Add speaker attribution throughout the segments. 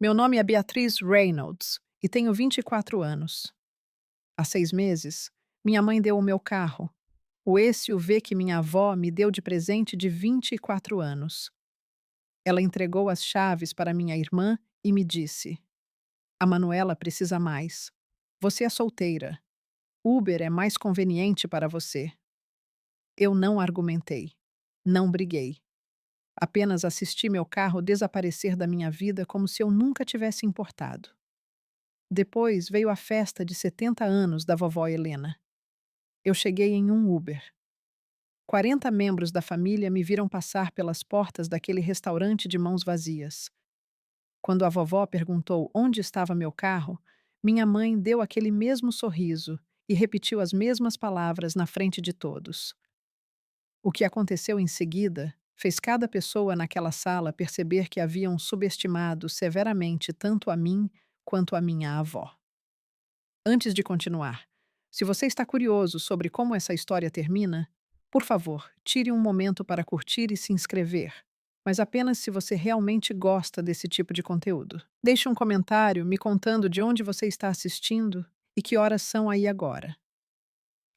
Speaker 1: Meu nome é Beatriz Reynolds e tenho 24 anos. Há 6 meses, minha mãe deu o meu carro, o SUV que minha avó me deu de presente de 24 anos. Ela entregou as chaves para minha irmã e me disse: A Manuela precisa mais. Você é solteira. Uber é mais conveniente para você. Eu não argumentei. Não briguei. Apenas assisti meu carro desaparecer da minha vida como se eu nunca tivesse importado. Depois veio a festa de 70 anos da vovó Helena. Eu cheguei em um Uber. 40 membros da família me viram passar pelas portas daquele restaurante de mãos vazias. Quando a vovó perguntou onde estava meu carro, minha mãe deu aquele mesmo sorriso e repetiu as mesmas palavras na frente de todos. O que aconteceu em seguida fez cada pessoa naquela sala perceber que haviam subestimado severamente tanto a mim quanto a minha avó. Antes de continuar, se você está curioso sobre como essa história termina, por favor, tire um momento para curtir e se inscrever, mas apenas se você realmente gosta desse tipo de conteúdo. Deixe um comentário me contando de onde você está assistindo e que horas são aí agora.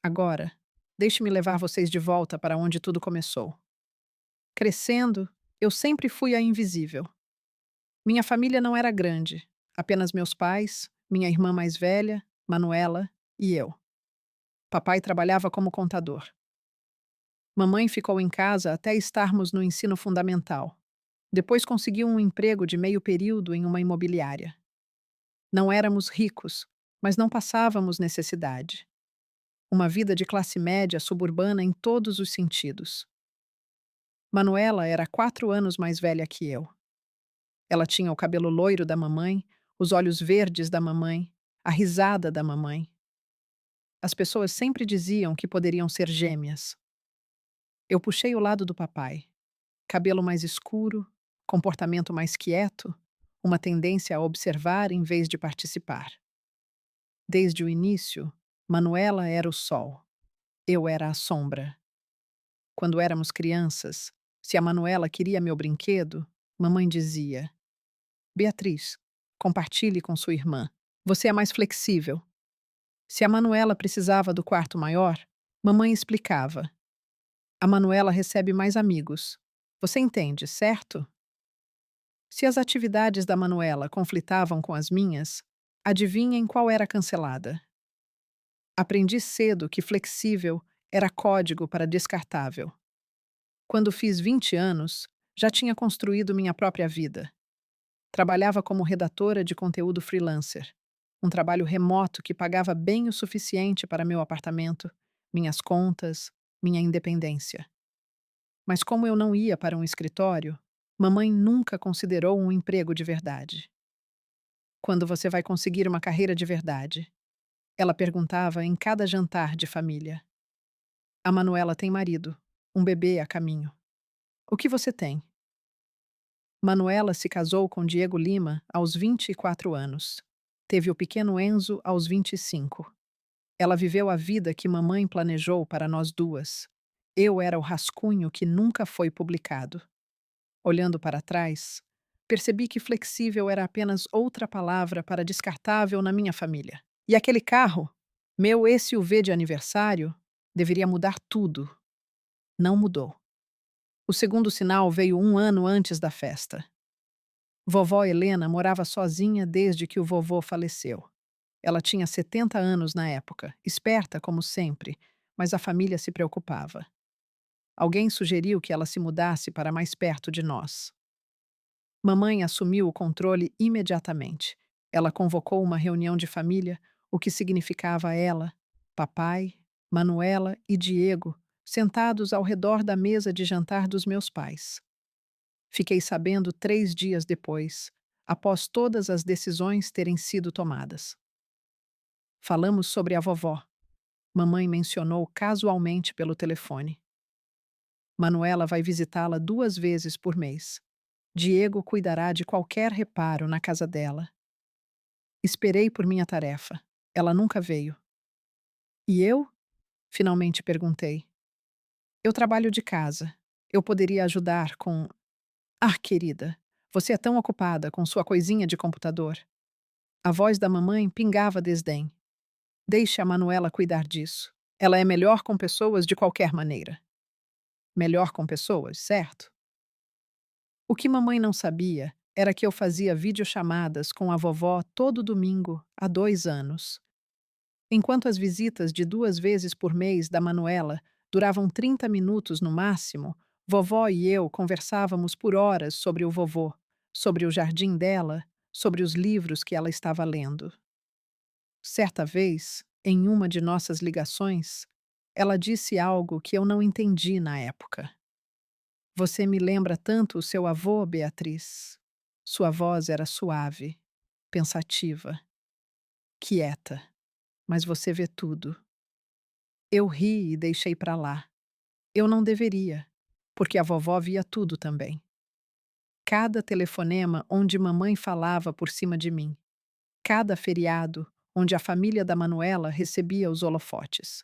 Speaker 1: Agora, deixe-me levar vocês de volta para onde tudo começou. Crescendo, eu sempre fui a invisível. Minha família não era grande, apenas meus pais, minha irmã mais velha, Manuela, e eu. Papai trabalhava como contador. Mamãe ficou em casa até estarmos no ensino fundamental. Depois conseguiu um emprego de meio período em uma imobiliária. Não éramos ricos, mas não passávamos necessidade. Uma vida de classe média suburbana em todos os sentidos. Manuela era 4 anos mais velha que eu. Ela tinha o cabelo loiro da mamãe, os olhos verdes da mamãe, a risada da mamãe. As pessoas sempre diziam que poderiam ser gêmeas. Eu puxei o lado do papai. Cabelo mais escuro, comportamento mais quieto, uma tendência a observar em vez de participar. Desde o início, Manuela era o sol. Eu era a sombra. Quando éramos crianças, se a Manuela queria meu brinquedo, mamãe dizia: Beatriz, compartilhe com sua irmã. Você é mais flexível. Se a Manuela precisava do quarto maior, mamãe explicava: A Manuela recebe mais amigos. Você entende, certo? Se as atividades da Manuela conflitavam com as minhas, adivinhem qual era cancelada. Aprendi cedo que flexível era código para descartável. Quando fiz 20 anos, já tinha construído minha própria vida. Trabalhava como redatora de conteúdo freelancer, um trabalho remoto que pagava bem o suficiente para meu apartamento, minhas contas, minha independência. Mas como eu não ia para um escritório, mamãe nunca considerou um emprego de verdade. Quando você vai conseguir uma carreira de verdade? Ela perguntava em cada jantar de família. A Manuela tem marido, um bebê a caminho. O que você tem? Manuela se casou com Diego Lima aos 24 anos. Teve o pequeno Enzo aos 25. Ela viveu a vida que mamãe planejou para nós duas. Eu era o rascunho que nunca foi publicado. Olhando para trás, percebi que flexível era apenas outra palavra para descartável na minha família. E aquele carro, meu SUV de aniversário, deveria mudar tudo. Não mudou. O segundo sinal veio 1 ano antes da festa. Vovó Helena morava sozinha desde que o vovô faleceu. Ela tinha 70 anos na época, esperta como sempre, mas a família se preocupava. Alguém sugeriu que ela se mudasse para mais perto de nós. Mamãe assumiu o controle imediatamente. Ela convocou uma reunião de família, o que significava ela, papai, Manuela e Diego sentados ao redor da mesa de jantar dos meus pais. Fiquei sabendo 3 dias depois, após todas as decisões terem sido tomadas. Falamos sobre a vovó. Mamãe mencionou casualmente pelo telefone. Manuela vai visitá-la 2 vezes por mês. Diego cuidará de qualquer reparo na casa dela. Esperei por minha tarefa. Ela nunca veio. E eu? Finalmente perguntei. Eu trabalho de casa. Eu poderia ajudar com. Ah, querida, Você é tão ocupada com sua coisinha de computador. A voz da mamãe pingava desdém. Deixe a Manuela cuidar disso. Ela é melhor com pessoas de qualquer maneira. Melhor com pessoas, certo? O que mamãe não sabia era que eu fazia videochamadas com a vovó todo domingo há 2 anos. Enquanto as visitas de 2 vezes por mês da Manuela duravam 30 minutos no máximo, vovó e eu conversávamos por horas sobre o vovô, sobre o jardim dela, sobre os livros que ela estava lendo. Certa vez, em uma de nossas ligações, ela disse algo que eu não entendi na época. Você me lembra tanto o seu avô, Beatriz. Sua voz era suave, pensativa, quieta, mas você vê tudo. Eu ri e deixei pra lá. Eu não deveria, porque a vovó via tudo também. Cada telefonema onde mamãe falava por cima de mim. Cada feriado onde a família da Manuela recebia os holofotes.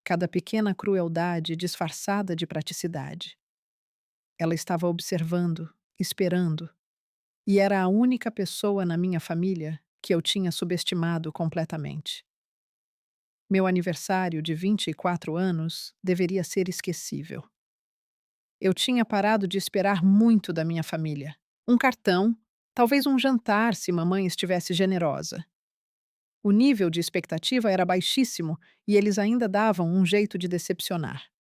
Speaker 1: Cada pequena crueldade disfarçada de praticidade. Ela estava observando, esperando, e era a única pessoa na minha família que eu tinha subestimado completamente. Meu aniversário de 24 anos deveria ser esquecível. Eu tinha parado de esperar muito da minha família. Um cartão, talvez um jantar se mamãe estivesse generosa. O nível de expectativa era baixíssimo e eles ainda davam um jeito de decepcionar.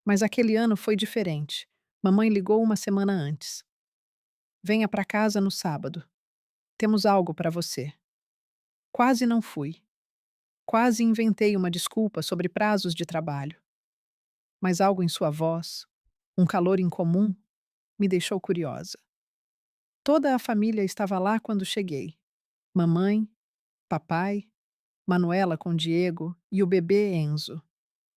Speaker 1: Mas aquele ano foi diferente. Mamãe ligou uma semana antes. Venha para casa no sábado. Temos algo para você. Quase não fui. Quase inventei uma desculpa sobre prazos de trabalho. Mas algo em sua voz, um calor incomum, me deixou curiosa. Toda a família estava lá quando cheguei. Mamãe, papai, Manuela com Diego e o bebê Enzo.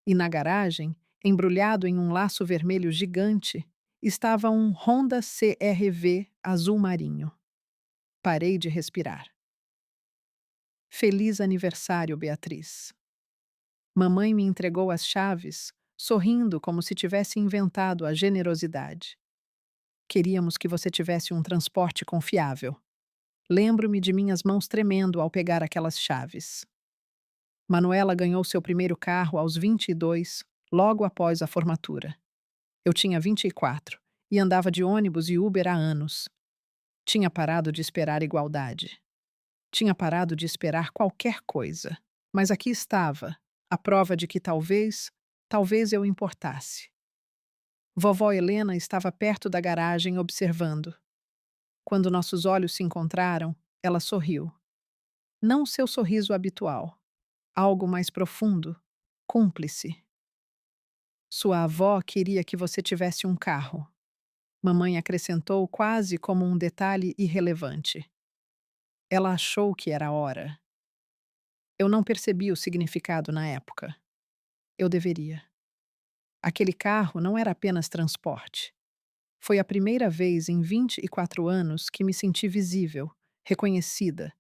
Speaker 1: E na garagem, embrulhado em um laço vermelho gigante, estava um Honda CR-V azul marinho. Parei de respirar. Feliz aniversário, Beatriz. Mamãe me entregou as chaves, sorrindo como se tivesse inventado a generosidade. Queríamos que você tivesse um transporte confiável. Lembro-me de minhas mãos tremendo ao pegar aquelas chaves. Manuela ganhou seu primeiro carro aos 22, logo após a formatura. Eu tinha 24 e andava de ônibus e Uber há anos. Tinha parado de esperar igualdade. Tinha parado de esperar qualquer coisa. Mas aqui estava, a prova de que talvez eu importasse. Vovó Helena estava perto da garagem observando. Quando nossos olhos se encontraram, ela sorriu. Não seu sorriso habitual. Algo mais profundo, cúmplice. Sua avó queria que você tivesse um carro. Mamãe acrescentou quase como um detalhe irrelevante. Ela achou que era hora. Eu não percebi o significado na época. Eu deveria. Aquele carro não era apenas transporte. Foi a primeira vez em 24 anos que me senti visível, reconhecida,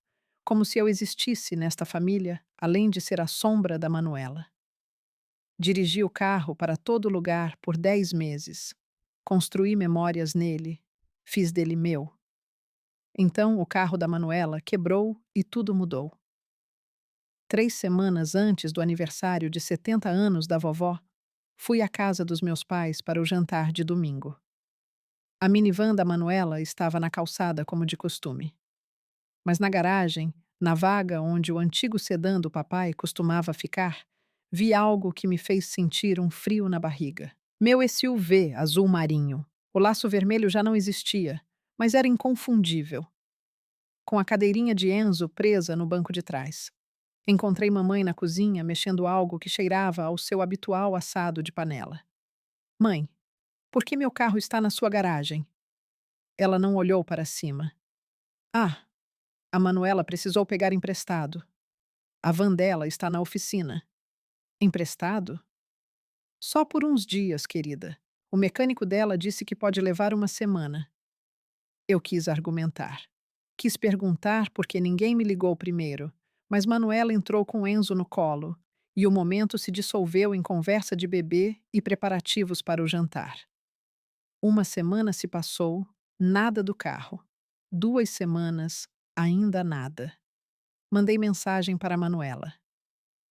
Speaker 1: como se eu existisse nesta família, além de ser a sombra da Manuela. Dirigi o carro para todo lugar por 10 meses. Construí memórias nele, fiz dele meu. Então o carro da Manuela quebrou e tudo mudou. 3 semanas antes do aniversário de 70 anos da vovó, fui à casa dos meus pais para o jantar de domingo. A minivan da Manuela estava na calçada como de costume. Mas na garagem, na vaga onde o antigo sedã do papai costumava ficar, vi algo que me fez sentir um frio na barriga. Meu SUV azul marinho. O laço vermelho já não existia, mas era inconfundível. Com a cadeirinha de Enzo presa no banco de trás. Encontrei mamãe na cozinha mexendo algo que cheirava ao seu habitual assado de panela. Mãe, por que meu carro está na sua garagem? Ela não olhou para cima. Ah, a Manuela precisou pegar emprestado. A van dela está na oficina. Emprestado? Só por uns dias, querida. O mecânico dela disse que pode levar uma semana. Eu quis argumentar. Quis perguntar porque ninguém me ligou primeiro, mas Manuela entrou com Enzo no colo e o momento se dissolveu em conversa de bebê e preparativos para o jantar. Uma semana se passou Nada do carro. 2 semanas, ainda nada. Mandei mensagem para a Manuela.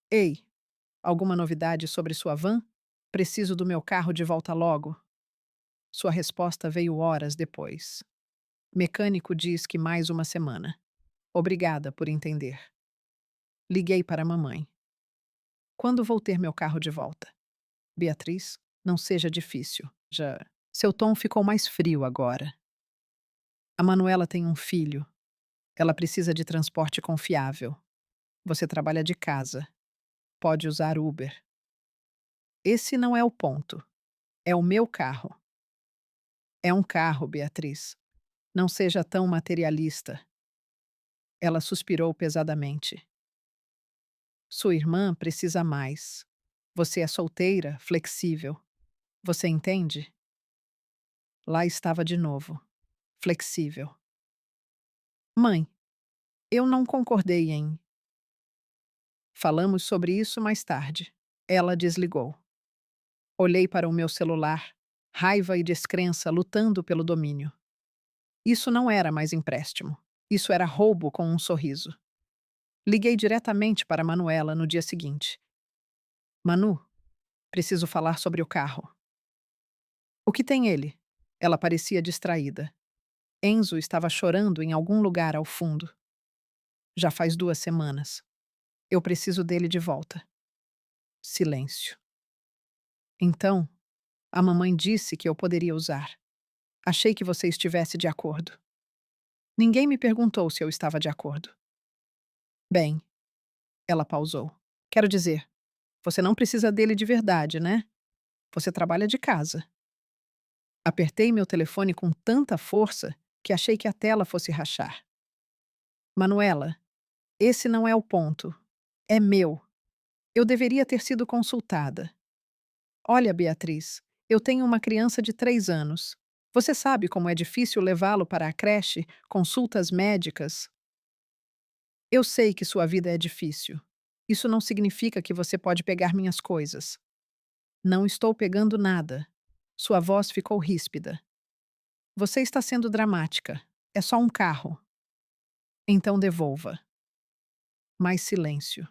Speaker 1: Ei, alguma novidade sobre sua van? Preciso do meu carro de volta logo. Sua resposta veio horas depois. Mecânico diz que mais uma semana. Obrigada por entender. Liguei para a mamãe. Quando vou ter meu carro de volta? Beatriz, não seja difícil. Já. Seu tom ficou mais frio agora. A Manuela tem um filho. Ela precisa de transporte confiável. Você trabalha de casa. Pode usar Uber. Esse não é o ponto. É o meu carro. É um carro, Beatriz. Não seja tão materialista. Ela suspirou pesadamente. Sua irmã precisa mais. Você é solteira, flexível. Você entende? Lá estava de novo. Flexível. Mãe, eu não concordei em. Falamos sobre isso mais tarde. Ela desligou. Olhei para o meu celular, raiva e descrença lutando pelo domínio. Isso não era mais empréstimo. Isso era roubo com um sorriso. Liguei diretamente para Manuela no dia seguinte. Manu, preciso falar sobre o carro. O que tem ele? Ela parecia distraída. Enzo estava chorando em algum lugar ao fundo. Já faz 2 semanas. Eu preciso dele de volta. Silêncio. Então, a mamãe disse que eu poderia usar. Achei que você estivesse de acordo. Ninguém me perguntou se eu estava de acordo. Bem, ela pausou. Quero dizer, você não precisa dele de verdade, né? Você trabalha de casa. Apertei meu telefone com tanta força que achei que a tela fosse rachar. Manuela, esse não é o ponto. É meu. Eu deveria ter sido consultada. Olha, Beatriz, eu tenho uma criança de 3 anos. Você sabe como é difícil levá-lo para a creche, consultas médicas. Eu sei que sua vida é difícil. Isso não significa que você pode pegar minhas coisas. Não estou pegando nada. Sua voz ficou ríspida. Você está sendo dramática. É só um carro. Então devolva. Mais silêncio.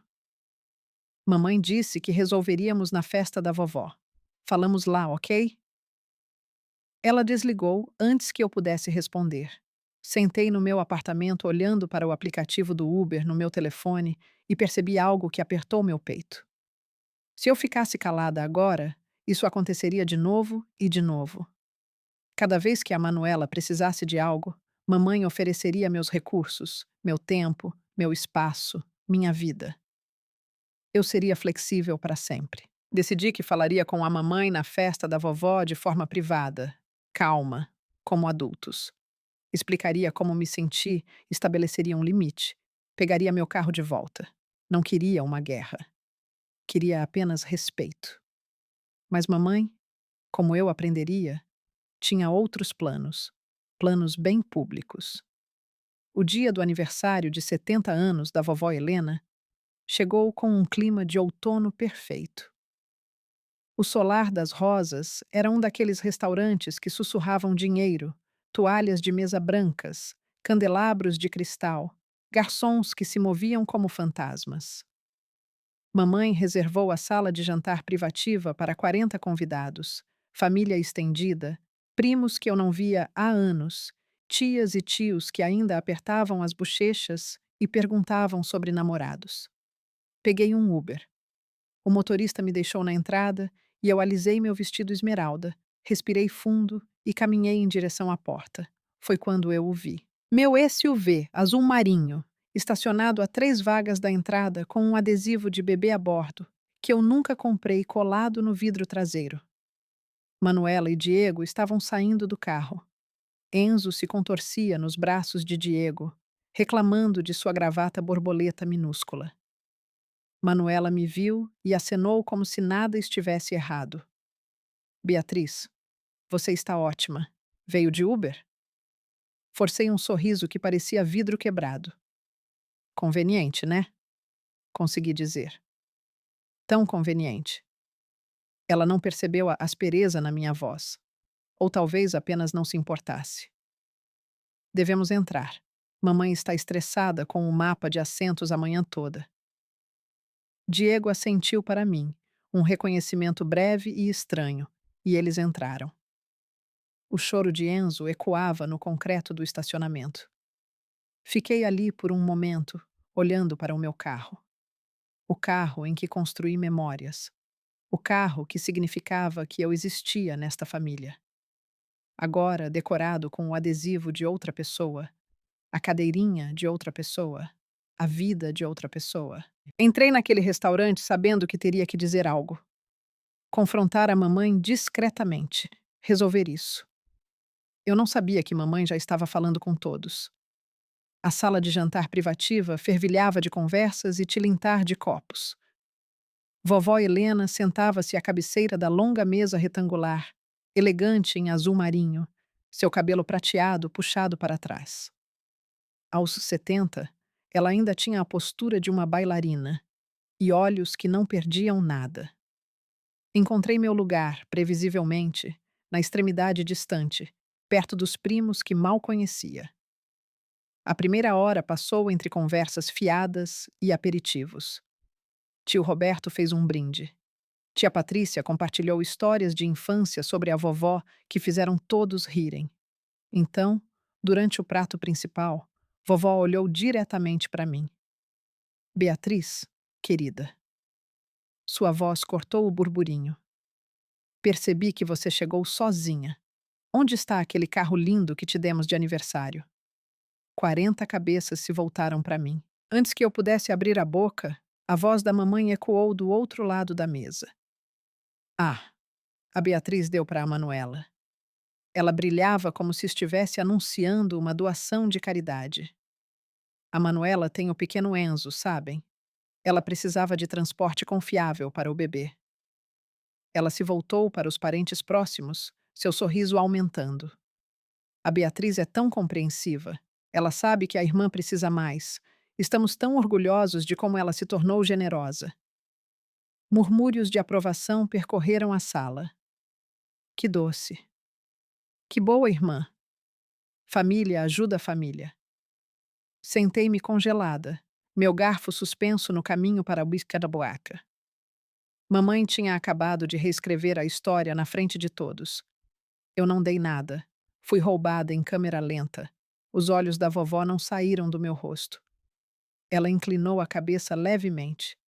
Speaker 1: Mamãe disse que resolveríamos na festa da vovó. Falamos lá, ok? Ela desligou antes que eu pudesse responder. Sentei no meu apartamento olhando para o aplicativo do Uber no meu telefone e percebi algo que apertou meu peito. Se eu ficasse calada agora, isso aconteceria de novo e de novo. Cada vez que a Manuela precisasse de algo, mamãe ofereceria meus recursos, meu tempo, meu espaço, minha vida. Eu seria flexível para sempre. Decidi que falaria com a mamãe na festa da vovó de forma privada, calma, como adultos. Explicaria como me senti, estabeleceria um limite. Pegaria meu carro de volta. Não queria uma guerra. Queria apenas respeito. Mas mamãe, como eu aprenderia, tinha outros planos. Planos bem públicos. O dia do aniversário de 70 anos da vovó Helena chegou com um clima de outono perfeito. O Solar das Rosas era um daqueles restaurantes que sussurravam dinheiro, toalhas de mesa brancas, candelabros de cristal, garçons que se moviam como fantasmas. Mamãe reservou a sala de jantar privativa para 40 convidados, família estendida, primos que eu não via há anos, tias e tios que ainda apertavam as bochechas e perguntavam sobre namorados. Peguei um Uber. O motorista me deixou na entrada e eu alisei meu vestido esmeralda, respirei fundo e caminhei em direção à porta. Foi quando eu o vi. Meu SUV, azul marinho, estacionado a 3 vagas da entrada com um adesivo de bebê a bordo, que eu nunca comprei colado no vidro traseiro. Manuela e Diego estavam saindo do carro. Enzo se contorcia nos braços de Diego, reclamando de sua gravata borboleta minúscula. Manuela me viu e acenou como se nada estivesse errado. Beatriz, você está ótima. Veio de Uber? Forcei um sorriso que parecia vidro quebrado. Conveniente, né? Consegui dizer. Tão conveniente. Ela não percebeu a aspereza na minha voz. Ou talvez apenas não se importasse. Devemos entrar. Mamãe está estressada com o mapa de assentos a manhã toda. Diego assentiu para mim, um reconhecimento breve e estranho, e eles entraram. O choro de Enzo ecoava no concreto do estacionamento. Fiquei ali por um momento, olhando para o meu carro. O carro em que construí memórias. O carro que significava que eu existia nesta família. Agora decorado com o adesivo de outra pessoa, a cadeirinha de outra pessoa, a vida de outra pessoa. Entrei naquele restaurante sabendo que teria que dizer algo. Confrontar a mamãe discretamente. Resolver isso. Eu não sabia que mamãe já estava falando com todos. A sala de jantar privativa fervilhava de conversas e tilintar de copos. Vovó Helena sentava-se à cabeceira da longa mesa retangular, elegante em azul marinho, seu cabelo prateado puxado para trás. Aos 70, ela ainda tinha a postura de uma bailarina e olhos que não perdiam nada. Encontrei meu lugar, previsivelmente, na extremidade distante, perto dos primos que mal conhecia. A primeira hora passou entre conversas fiadas e aperitivos. Tio Roberto fez um brinde. Tia Patrícia compartilhou histórias de infância sobre a vovó que fizeram todos rirem. Então, durante o prato principal, vovó olhou diretamente para mim. Beatriz, querida. Sua voz cortou o burburinho. Percebi que você chegou sozinha. Onde está aquele carro lindo que te demos de aniversário? 40 cabeças se voltaram para mim. Antes que eu pudesse abrir a boca, a voz da mamãe ecoou do outro lado da mesa. Ah, a Beatriz deu para a Manuela. Ela brilhava como se estivesse anunciando uma doação de caridade. A Manuela tem o pequeno Enzo, sabem? Ela precisava de transporte confiável para o bebê. Ela se voltou para os parentes próximos, seu sorriso aumentando. A Beatriz é tão compreensiva. Ela sabe que a irmã precisa mais. Estamos tão orgulhosos de como ela se tornou generosa. Murmúrios de aprovação percorreram a sala. Que doce. Que boa irmã. Família ajuda a família. Sentei-me congelada, meu garfo suspenso no caminho para a bisca da boaca. Mamãe tinha acabado de reescrever a história na frente de todos. Eu não dei nada. Fui roubada em câmera lenta. Os olhos da vovó não saíram do meu rosto. Ela inclinou a cabeça levemente.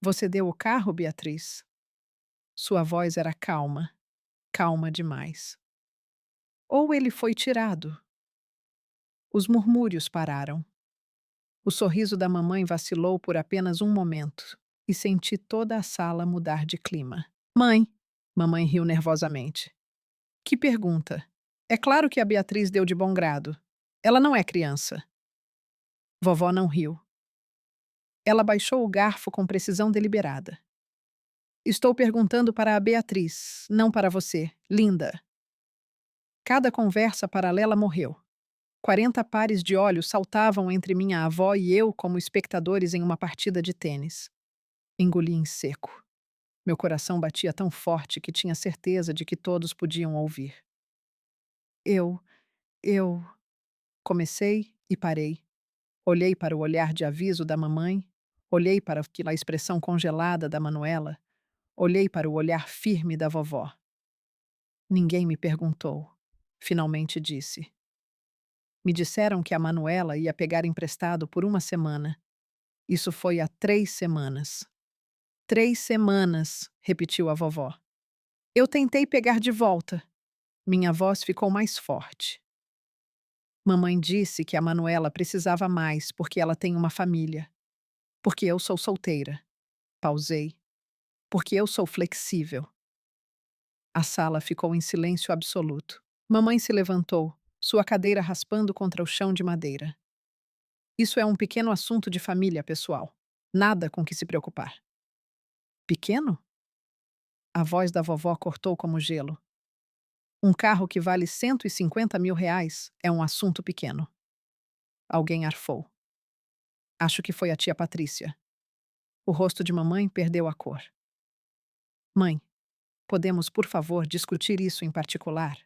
Speaker 1: Você deu o carro, Beatriz? Sua voz era calma, calma demais. Ou ele foi tirado? Os murmúrios pararam. O sorriso da mamãe vacilou por apenas um momento e senti toda a sala mudar de clima. Mãe! Mamãe riu nervosamente. Que pergunta! É claro que a Beatriz deu de bom grado. Ela não é criança. Vovó não riu. Ela baixou o garfo com precisão deliberada. Estou perguntando para a Beatriz, não para você, linda. Cada conversa paralela morreu. 40 pares de olhos saltavam entre minha avó e eu como espectadores em uma partida de tênis. Engoli em seco. Meu coração batia tão forte que tinha certeza de que todos podiam ouvir. Eu, eu. Comecei e parei. Olhei para o olhar de aviso da mamãe, olhei para aquela expressão congelada da Manuela, olhei para o olhar firme da vovó. Ninguém me perguntou. Finalmente disse. Me disseram que a Manuela ia pegar emprestado por uma semana. Isso foi há 3 semanas. 3 semanas, repetiu a vovó. Eu tentei pegar de volta. Minha voz ficou mais forte. Mamãe disse que a Manuela precisava mais porque ela tem uma família. Porque eu sou solteira. Pausei. Porque eu sou flexível. A sala ficou em silêncio absoluto. Mamãe se levantou, sua cadeira raspando contra o chão de madeira. Isso é um pequeno assunto de família, pessoal. Nada com que se preocupar. Pequeno? A voz da vovó cortou como gelo. Um carro que vale 150 mil reais é um assunto pequeno. Alguém arfou. Acho que foi a tia Patrícia. O rosto de mamãe perdeu a cor. Mãe, podemos, por favor, discutir isso em particular?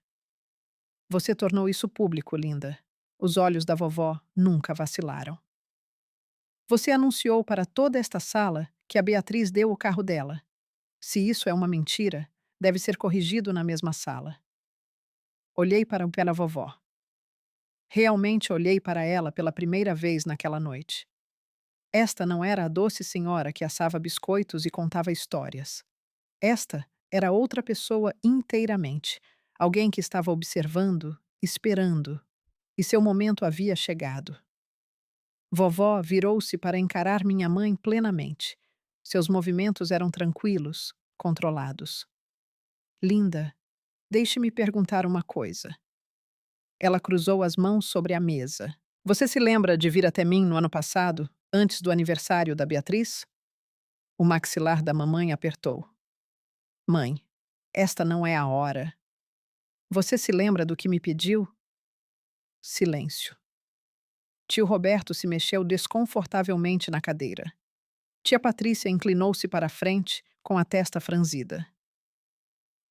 Speaker 1: Você tornou isso público, linda. Os olhos da vovó nunca vacilaram. Você anunciou para toda esta sala que a Beatriz deu o carro dela. Se isso é uma mentira, deve ser corrigido na mesma sala. Olhei para a vovó. Realmente olhei para ela pela primeira vez naquela noite. Esta não era a doce senhora que assava biscoitos e contava histórias. Esta era outra pessoa inteiramente, alguém que estava observando, esperando, e seu momento havia chegado. Vovó virou-se para encarar minha mãe plenamente. Seus movimentos eram tranquilos, controlados. Linda, deixe-me perguntar uma coisa. Ela cruzou as mãos sobre a mesa. Você se lembra de vir até mim no ano passado, antes do aniversário da Beatriz? O maxilar da mamãe apertou. Mãe, esta não é a hora. Você se lembra do que me pediu? Silêncio. Tio Roberto se mexeu desconfortavelmente na cadeira. Tia Patrícia inclinou-se para a frente, com a testa franzida.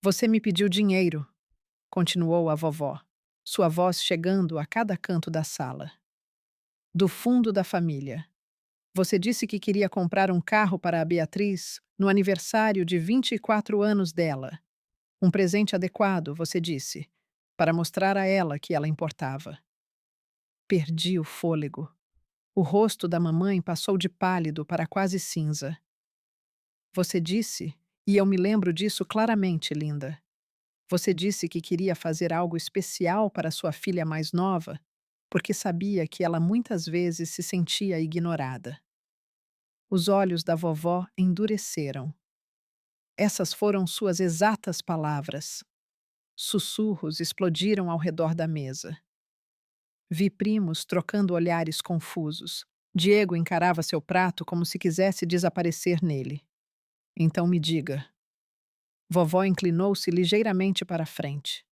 Speaker 1: Você me pediu dinheiro, continuou a vovó, sua voz chegando a cada canto da sala. Do fundo da família. Você disse que queria comprar um carro para a Beatriz no aniversário de 24 anos dela. Um presente adequado, você disse, para mostrar a ela que ela importava. Perdi o fôlego. O rosto da mamãe passou de pálido para quase cinza. Você disse, e eu me lembro disso claramente, linda. Você disse que queria fazer algo especial para sua filha mais nova, porque sabia que ela muitas vezes se sentia ignorada. Os olhos da vovó endureceram. Essas foram suas exatas palavras. Sussurros explodiram ao redor da mesa. Vi primos trocando olhares confusos. Diego encarava seu prato como se quisesse desaparecer nele. Então me diga. Vovó inclinou-se ligeiramente para a frente.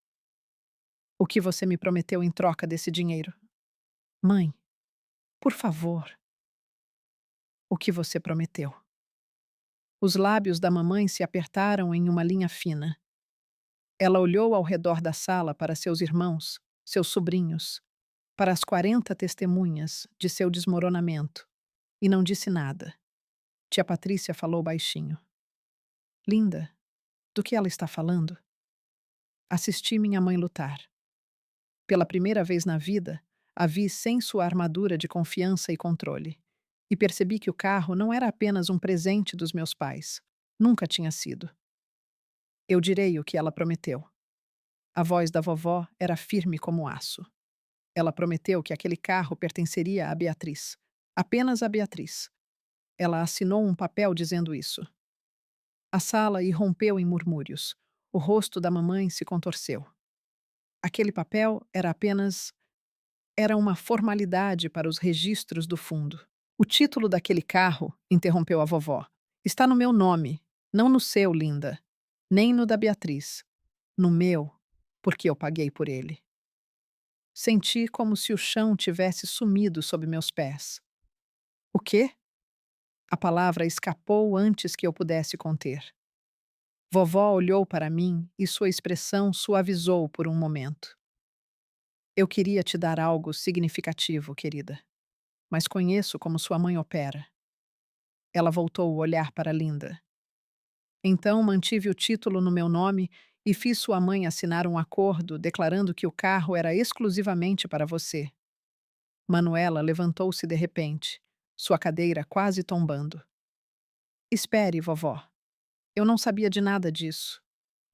Speaker 1: O que você me prometeu em troca desse dinheiro? Mãe, por favor. O que você prometeu? Os lábios da mamãe se apertaram em uma linha fina. Ela olhou ao redor da sala para seus irmãos, seus sobrinhos, para as 40 testemunhas de seu desmoronamento, e não disse nada. Tia Patrícia falou baixinho. Linda, do que ela está falando? Assisti minha mãe lutar. Pela primeira vez na vida, a vi sem sua armadura de confiança e controle. E percebi que o carro não era apenas um presente dos meus pais. Nunca tinha sido. Eu direi o que ela prometeu. A voz da vovó era firme como aço. Ela prometeu que aquele carro pertenceria a Beatriz. Apenas a Beatriz. Ela assinou um papel dizendo isso. A sala irrompeu em murmúrios. O rosto da mamãe se contorceu. Aquele papel era apenas... Era uma formalidade para os registros do fundo. O título daquele carro, interrompeu a vovó, está no meu nome, não no seu, linda. Nem no da Beatriz. No meu, porque eu paguei por ele. Senti como se o chão tivesse sumido sob meus pés. O quê? A palavra escapou antes que eu pudesse conter. Vovó olhou para mim e sua expressão suavizou por um momento. Eu queria te dar algo significativo, querida, mas conheço como sua mãe opera. Ela voltou o olhar para Linda. Então mantive o título no meu nome e fiz sua mãe assinar um acordo declarando que o carro era exclusivamente para você. Manuela levantou-se de repente, sua cadeira quase tombando. Espere, vovó. Eu não sabia de nada disso.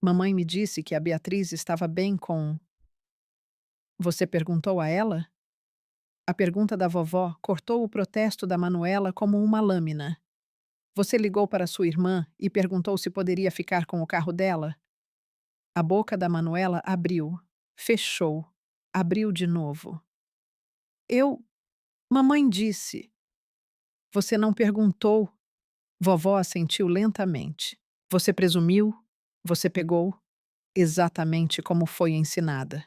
Speaker 1: Mamãe me disse que a Beatriz estava bem com... Você perguntou a ela? A pergunta da vovó cortou o protesto da Manuela como uma lâmina. Você ligou para sua irmã e perguntou se poderia ficar com o carro dela? A boca da Manuela abriu, fechou, abriu de novo. Eu... Mamãe disse. Você não perguntou. Vovó assentiu lentamente. Você presumiu? Você pegou? Exatamente como foi ensinada.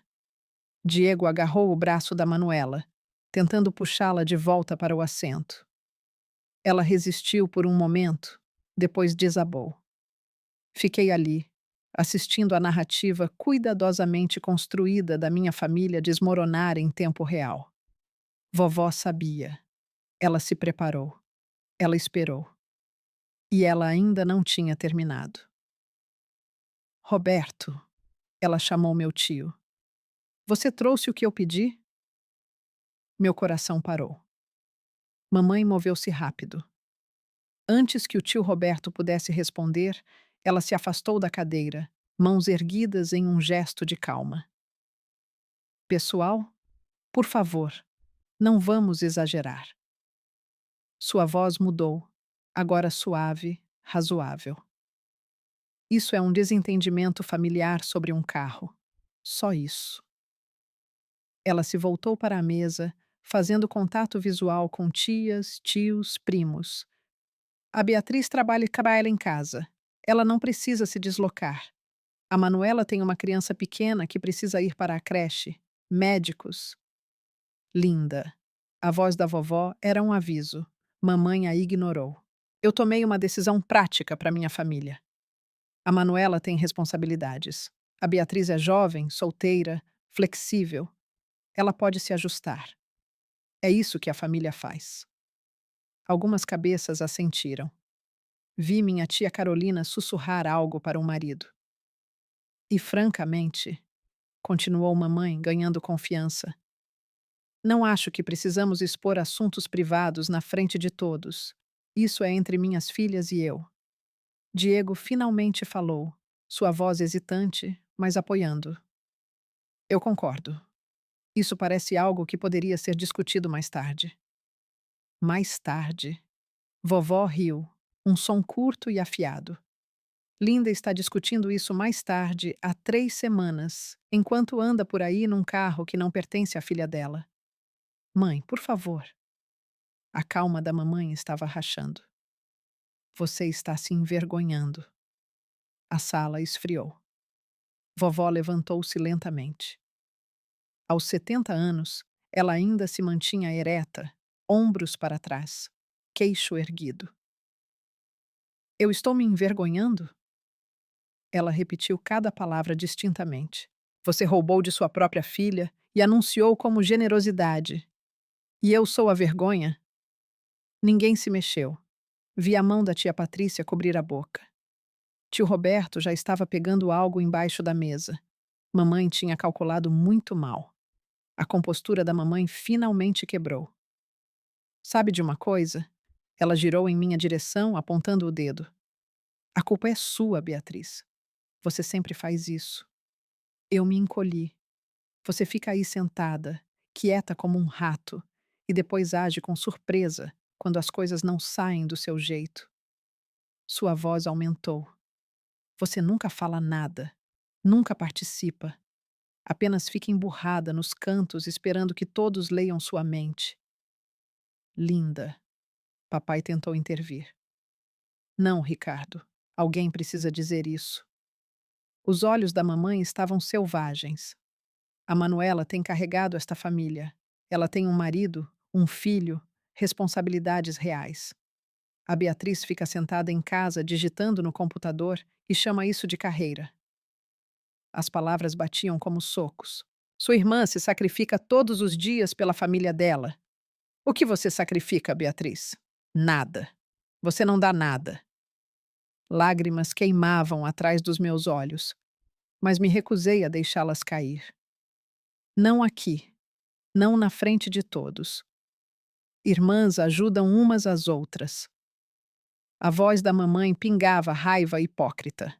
Speaker 1: Diego agarrou o braço da Manuela, tentando puxá-la de volta para o assento. Ela resistiu por um momento, depois desabou. Fiquei ali, assistindo a narrativa cuidadosamente construída da minha família desmoronar em tempo real. Vovó sabia. Ela se preparou. Ela esperou. E ela ainda não tinha terminado. Roberto, ela chamou meu tio. Você trouxe o que eu pedi? Meu coração parou. Mamãe moveu-se rápido. Antes que o tio Roberto pudesse responder, ela se afastou da cadeira, mãos erguidas em um gesto de calma. Pessoal, por favor, não vamos exagerar. Sua voz mudou, agora suave, razoável. Isso é um desentendimento familiar sobre um carro. Só isso. Ela se voltou para a mesa, fazendo contato visual com tias, tios, primos. A Beatriz trabalha em casa. Ela não precisa se deslocar. A Manuela tem uma criança pequena que precisa ir para a creche. Médicos. Linda. A voz da vovó era um aviso. Mamãe a ignorou. Eu tomei uma decisão prática para minha família. A Manuela tem responsabilidades. A Beatriz é jovem, solteira, flexível. Ela pode se ajustar. É isso que a família faz. Algumas cabeças assentiram. Vi minha tia Carolina sussurrar algo para o marido. E, francamente, continuou mamãe, ganhando confiança, não acho que precisamos expor assuntos privados na frente de todos. Isso é entre minhas filhas e eu. Diego finalmente falou, sua voz hesitante, mas apoiando. Eu concordo. Isso parece algo que poderia ser discutido mais tarde. Mais tarde. Vovó riu, um som curto e afiado. Linda está discutindo isso mais tarde, há 3 semanas, enquanto anda por aí num carro que não pertence à filha dela. Mãe, por favor. A calma da mamãe estava rachando. Você está se envergonhando. A sala esfriou. Vovó levantou-se lentamente. Aos 70 anos, ela ainda se mantinha ereta, ombros para trás, queixo erguido. Eu estou me envergonhando? Ela repetiu cada palavra distintamente. Você roubou de sua própria filha e anunciou como generosidade. E eu sou a vergonha? Ninguém se mexeu. Vi a mão da tia Patrícia cobrir a boca. Tio Roberto já estava pegando algo embaixo da mesa. Mamãe tinha calculado muito mal. A compostura da mamãe finalmente quebrou. Sabe de uma coisa? Ela girou em minha direção, apontando o dedo. A culpa é sua, Beatriz. Você sempre faz isso. Eu me encolhi. Você fica aí sentada, quieta como um rato, e depois age com surpresa quando as coisas não saem do seu jeito. Sua voz aumentou. Você nunca fala nada, nunca participa. Apenas fica emburrada nos cantos esperando que todos leiam sua mente. Linda. Papai tentou intervir. Não, Ricardo. Alguém precisa dizer isso. Os olhos da mamãe estavam selvagens. A Manuela tem carregado esta família. Ela tem um marido, um filho, responsabilidades reais. A Beatriz fica sentada em casa digitando no computador e chama isso de carreira. As palavras batiam como socos. Sua irmã se sacrifica todos os dias pela família dela. O que você sacrifica, Beatriz? Nada. Você não dá nada. Lágrimas queimavam atrás dos meus olhos, mas me recusei a deixá-las cair. Não aqui. Não na frente de todos. Irmãs ajudam umas às outras. A voz da mamãe pingava raiva hipócrita.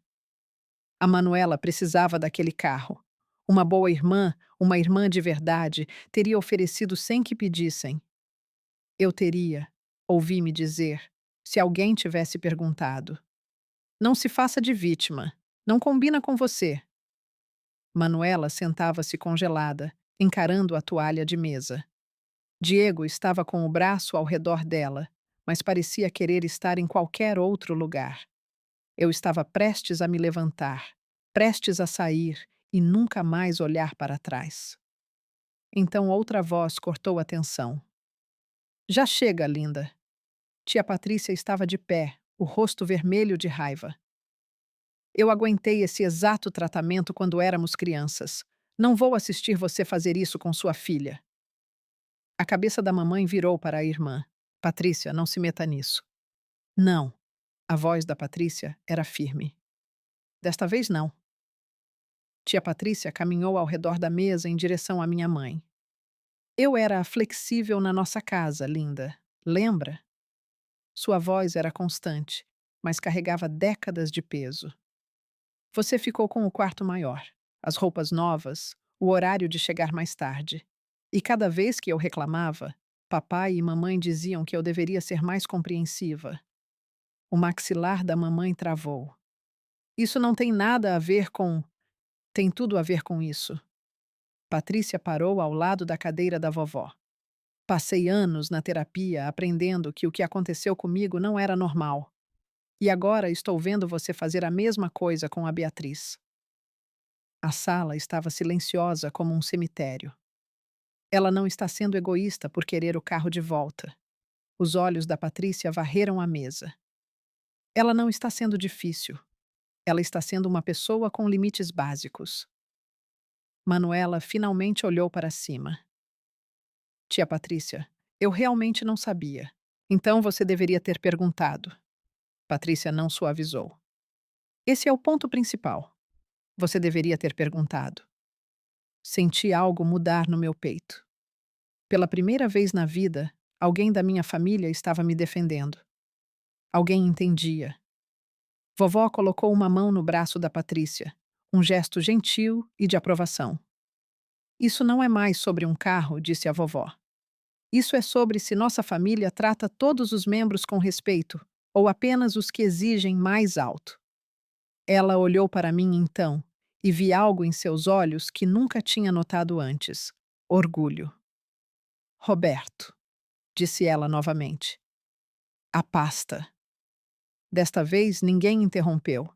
Speaker 1: A Manuela precisava daquele carro. Uma boa irmã, uma irmã de verdade, teria oferecido sem que pedissem. Eu teria, ouvi-me dizer, se alguém tivesse perguntado. Não se faça de vítima. Não combina com você. Manuela sentava-se congelada, encarando a toalha de mesa. Diego estava com o braço ao redor dela, mas parecia querer estar em qualquer outro lugar. Eu estava prestes a me levantar, prestes a sair e nunca mais olhar para trás. Então outra voz cortou a tensão. Já chega, linda. Tia Patrícia estava de pé, o rosto vermelho de raiva. Eu aguentei esse exato tratamento quando éramos crianças. Não vou assistir você fazer isso com sua filha. A cabeça da mamãe virou para a irmã. Patrícia, não se meta nisso. Não. A voz da Patrícia era firme. Desta vez não. Tia Patrícia caminhou ao redor da mesa em direção à minha mãe. Eu era flexível na nossa casa, linda. Lembra? Sua voz era constante, mas carregava décadas de peso. Você ficou com o quarto maior, as roupas novas, o horário de chegar mais tarde. E cada vez que eu reclamava, papai e mamãe diziam que eu deveria ser mais compreensiva. O maxilar da mamãe travou. Isso não tem nada a ver com. Tem tudo a ver com isso. Patrícia parou ao lado da cadeira da vovó. Passei anos na terapia aprendendo que o que aconteceu comigo não era normal. E agora estou vendo você fazer a mesma coisa com a Beatriz. A sala estava silenciosa como um cemitério. Ela não está sendo egoísta por querer o carro de volta. Os olhos da Patrícia varreram a mesa. Ela não está sendo difícil. Ela está sendo uma pessoa com limites básicos. Manuela finalmente olhou para cima. Tia Patrícia, eu realmente não sabia. Então você deveria ter perguntado. Patrícia não suavizou. Esse é o ponto principal. Você deveria ter perguntado. Senti algo mudar no meu peito. Pela primeira vez na vida, alguém da minha família estava me defendendo. Alguém entendia. Vovó colocou uma mão no braço da Patrícia, um gesto gentil e de aprovação. Isso não é mais sobre um carro, disse a vovó. Isso é sobre se nossa família trata todos os membros com respeito ou apenas os que exigem mais alto. Ela olhou para mim então e vi algo em seus olhos que nunca tinha notado antes: orgulho. Roberto, disse ela novamente. A pasta. Desta vez ninguém interrompeu.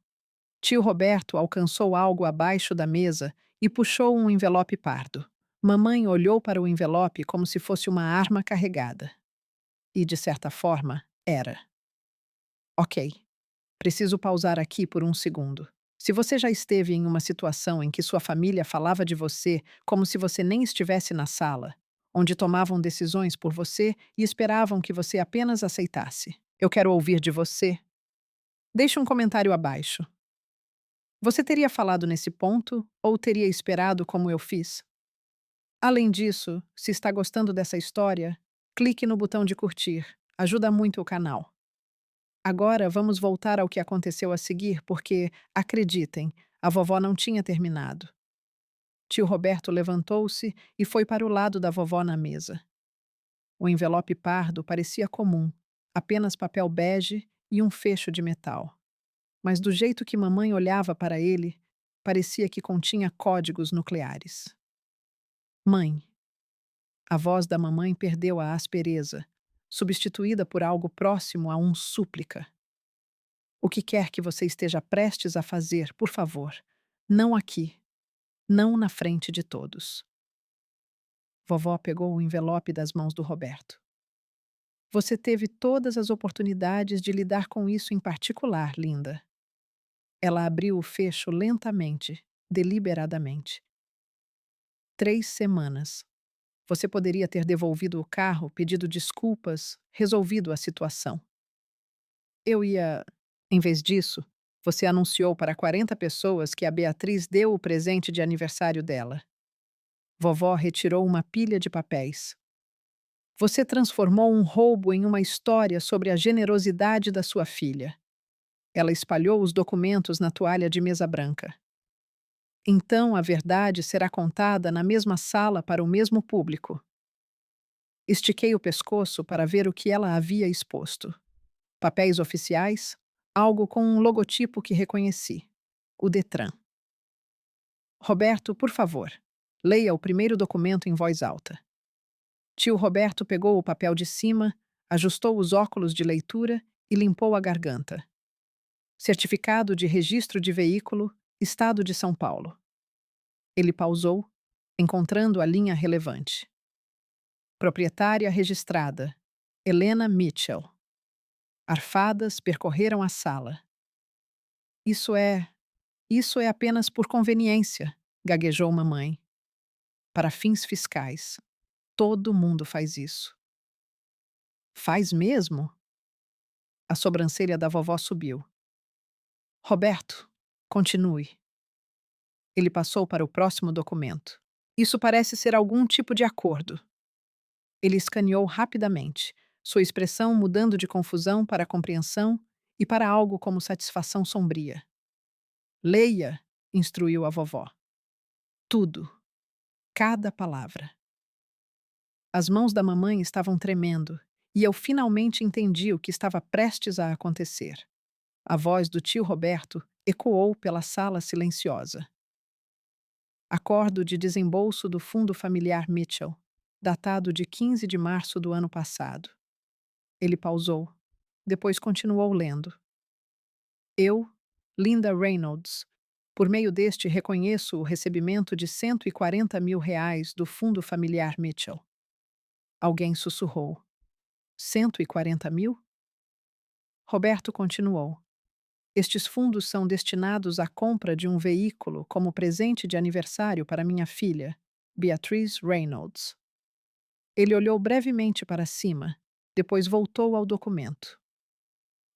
Speaker 1: Tio Roberto alcançou algo abaixo da mesa e puxou um envelope pardo. Mamãe olhou para o envelope como se fosse uma arma carregada. E, de certa forma, era. Ok. Preciso pausar aqui por um segundo. Se você já esteve em uma situação em que sua família falava de você como se você nem estivesse na sala, onde tomavam decisões por você e esperavam que você apenas aceitasse, eu quero ouvir de você. Deixe um comentário abaixo. Você teria falado nesse ponto ou teria esperado como eu fiz? Além disso, se está gostando dessa história, clique no botão de curtir. Ajuda muito o canal. Agora vamos voltar ao que aconteceu a seguir, porque, acreditem, a vovó não tinha terminado. Tio Roberto levantou-se e foi para o lado da vovó na mesa. O envelope pardo parecia comum, apenas papel bege e um fecho de metal. Mas do jeito que mamãe olhava para ele, parecia que continha códigos nucleares. Mãe. A voz da mamãe perdeu a aspereza, substituída por algo próximo a um súplica. O que quer que você esteja prestes a fazer, por favor, não aqui, não na frente de todos. Vovó pegou o envelope das mãos do Roberto. Você teve todas as oportunidades de lidar com isso em particular, linda. Ela abriu o fecho lentamente, deliberadamente. 3 semanas. Você poderia ter devolvido o carro, pedido desculpas, resolvido a situação. Eu ia. Em vez disso, você anunciou para 40 pessoas que a Beatriz deu o presente de aniversário dela. Vovó retirou uma pilha de papéis. Você transformou um roubo em uma história sobre a generosidade da sua filha. Ela espalhou os documentos na toalha de mesa branca. Então a verdade será contada na mesma sala para o mesmo público. Estiquei o pescoço para ver o que ela havia exposto. Papéis oficiais, algo com um logotipo que reconheci. O Detran. Roberto, por favor, leia o primeiro documento em voz alta. Tio Roberto pegou o papel de cima, ajustou os óculos de leitura e limpou a garganta. Certificado de registro de veículo, Estado de São Paulo. Ele pausou, encontrando a linha relevante. Proprietária registrada, Helena Mitchell. Arfadas percorreram a sala. Isso é Isso é apenas por conveniência, gaguejou mamãe. Para fins fiscais. Todo mundo faz isso. Faz mesmo? A sobrancelha da vovó subiu. Roberto, continue. Ele passou para o próximo documento. Isso parece ser algum tipo de acordo. Ele escaneou rapidamente, sua expressão mudando de confusão para compreensão e para algo como satisfação sombria. Leia, instruiu a vovó. Tudo, cada palavra. As mãos da mamãe estavam tremendo e eu finalmente entendi o que estava prestes a acontecer. A voz do tio Roberto ecoou pela sala silenciosa. Acordo de desembolso do Fundo Familiar Mitchell, datado de 15 de março do ano passado. Ele pausou, depois continuou lendo. Eu, Linda Reynolds, por meio deste reconheço o recebimento de R$ 140.000 do Fundo Familiar Mitchell. Alguém sussurrou. 140.000? Roberto continuou. Estes fundos são destinados à compra de um veículo como presente de aniversário para minha filha, Beatriz Reynolds. Ele olhou brevemente para cima, depois voltou ao documento.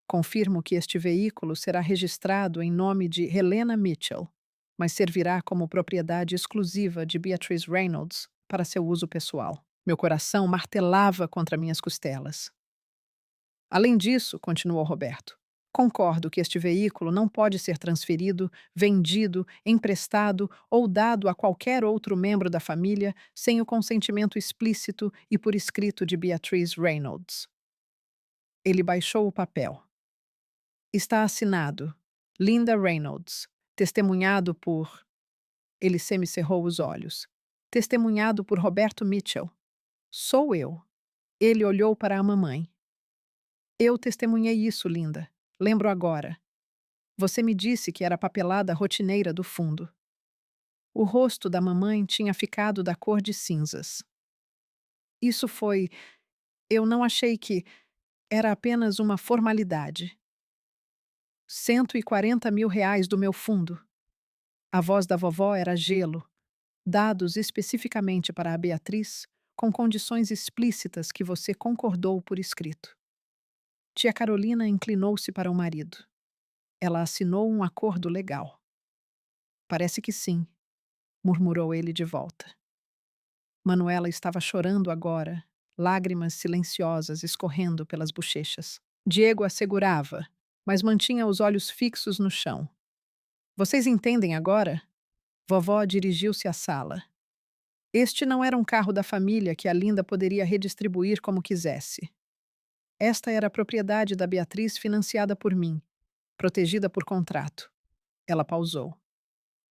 Speaker 1: Confirmo que este veículo será registrado em nome de Helena Mitchell, mas servirá como propriedade exclusiva de Beatriz Reynolds para seu uso pessoal. Meu coração martelava contra minhas costelas. Além disso, continuou Roberto, concordo que este veículo não pode ser transferido, vendido, emprestado ou dado a qualquer outro membro da família sem o consentimento explícito e por escrito de Beatriz Reynolds. Ele baixou o papel. Está assinado Linda Reynolds, testemunhado por. Ele semicerrou os olhos. Testemunhado por Roberto Mitchell. Sou eu. Ele olhou para a mamãe. Eu testemunhei isso, Linda. Lembro agora. Você me disse que era a papelada rotineira do fundo. O rosto da mamãe tinha ficado da cor de cinzas. Isso foi. Eu não achei que. Era apenas uma formalidade. R$ 140.000 do meu fundo. A voz da vovó era gelo, dados especificamente para a Beatriz, com condições explícitas que você concordou por escrito. Tia Carolina inclinou-se para o marido. Ela assinou um acordo legal. Parece que sim, murmurou ele de volta. Manuela estava chorando agora, lágrimas silenciosas escorrendo pelas bochechas. Diego a segurava, mas mantinha os olhos fixos no chão. Vocês entendem agora? Vovó dirigiu-se à sala. Este não era um carro da família que a Linda poderia redistribuir como quisesse. Esta era a propriedade da Beatriz financiada por mim, protegida por contrato. Ela pausou.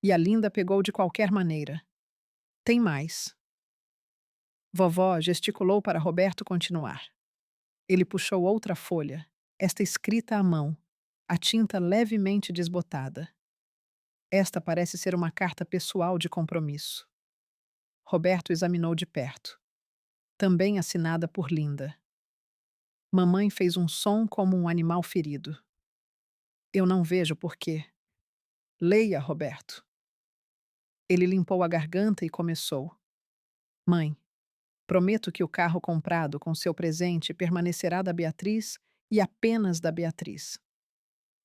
Speaker 1: E a Linda pegou de qualquer maneira. Tem mais. Vovó gesticulou para Roberto continuar. Ele puxou outra folha, esta escrita à mão, a tinta levemente desbotada. Esta parece ser uma carta pessoal de compromisso. Roberto examinou de perto. Também assinada por Linda. Mamãe fez um som como um animal ferido. Eu não vejo por quê. Leia, Roberto. Ele limpou a garganta e começou. Mãe, prometo que o carro comprado com seu presente permanecerá da Beatriz e apenas da Beatriz.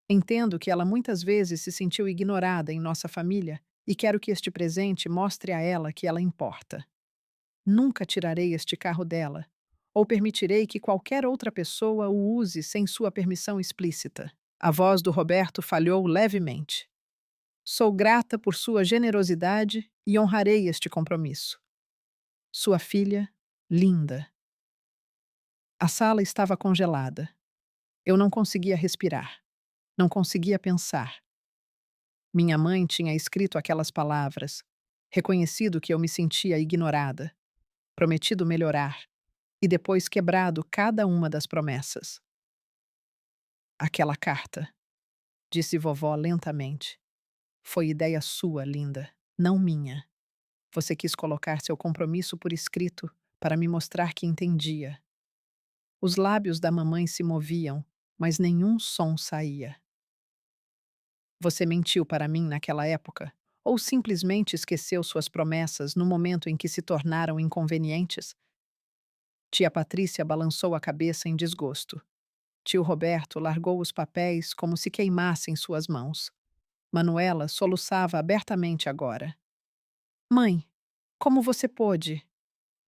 Speaker 1: Entendo que ela muitas vezes se sentiu ignorada em nossa família e quero que este presente mostre a ela que ela importa. Nunca tirarei este carro dela, ou permitirei que qualquer outra pessoa o use sem sua permissão explícita. A voz do Roberto falhou levemente. Sou grata por sua generosidade e honrarei este compromisso. Sua filha, Linda. A sala estava congelada. Eu não conseguia respirar. Não conseguia pensar. Minha mãe tinha escrito aquelas palavras, reconhecido que eu me sentia ignorada, prometido melhorar e depois quebrado cada uma das promessas. Aquela carta, disse vovó lentamente, foi ideia sua, Linda, não minha. Você quis colocar seu compromisso por escrito para me mostrar que entendia. Os lábios da mamãe se moviam, mas nenhum som saía. Você mentiu para mim naquela época? Ou simplesmente esqueceu suas promessas no momento em que se tornaram inconvenientes? Tia Patrícia balançou a cabeça em desgosto. Tio Roberto largou os papéis como se queimassem suas mãos. Manuela soluçava abertamente agora. Mãe, como você pôde?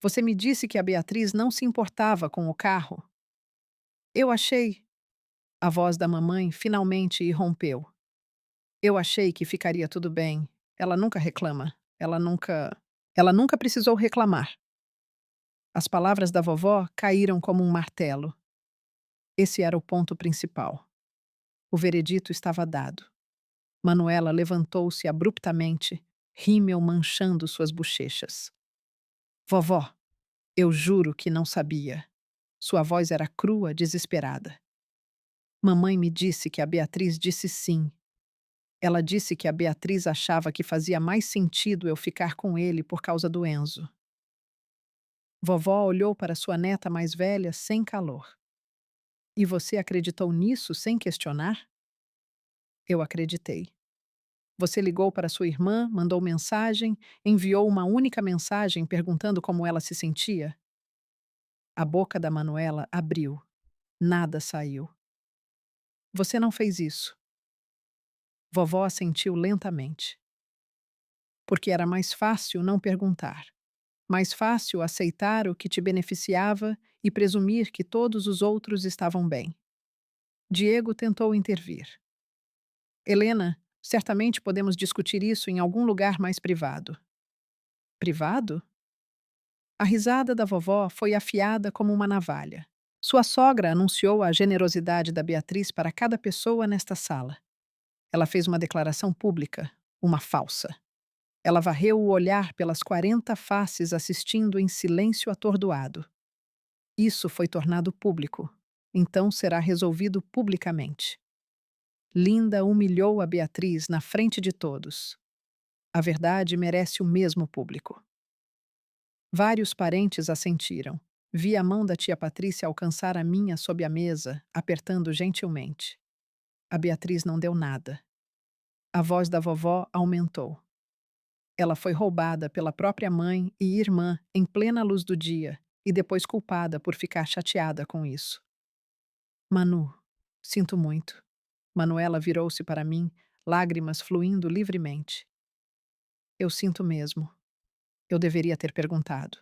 Speaker 1: Você me disse que a Beatriz não se importava com o carro. Eu achei. A voz da mamãe finalmente irrompeu. Eu achei que ficaria tudo bem. Ela nunca reclama. Ela nunca. Ela nunca precisou reclamar. As palavras da vovó caíram como um martelo. Esse era o ponto principal. O veredito estava dado. Manuela levantou-se abruptamente, rímel manchando suas bochechas. Vovó, eu juro que não sabia. Sua voz era crua, desesperada. Mamãe me disse que a Beatriz disse sim. Ela disse que a Beatriz achava que fazia mais sentido eu ficar com ele por causa do Enzo. Vovó olhou para sua neta mais velha sem calor. E você acreditou nisso sem questionar? Eu acreditei. Você ligou para sua irmã, mandou mensagem, enviou uma única mensagem perguntando como ela se sentia? A boca da Manuela abriu. Nada saiu. Você não fez isso. Vovó assentiu lentamente. Porque era mais fácil não perguntar. Mais fácil aceitar o que te beneficiava e presumir que todos os outros estavam bem. Diego tentou intervir. Helena, certamente podemos discutir isso em algum lugar mais privado. Privado? A risada da vovó foi afiada como uma navalha. Sua sogra anunciou a generosidade da Beatriz para cada pessoa nesta sala. Ela fez uma declaração pública, uma falsa. Ela varreu o olhar pelas 40 faces assistindo em silêncio atordoado. Isso foi tornado público. Então será resolvido publicamente. Linda humilhou a Beatriz na frente de todos. A verdade merece o mesmo público. Vários parentes assentiram. Vi a mão da tia Patrícia alcançar a minha sob a mesa, apertando gentilmente. A Beatriz não deu nada. A voz da vovó aumentou. Ela foi roubada pela própria mãe e irmã em plena luz do dia e depois culpada por ficar chateada com isso. Manu, sinto muito. Manuela virou-se para mim, lágrimas fluindo livremente. Eu sinto mesmo. Eu deveria ter perguntado.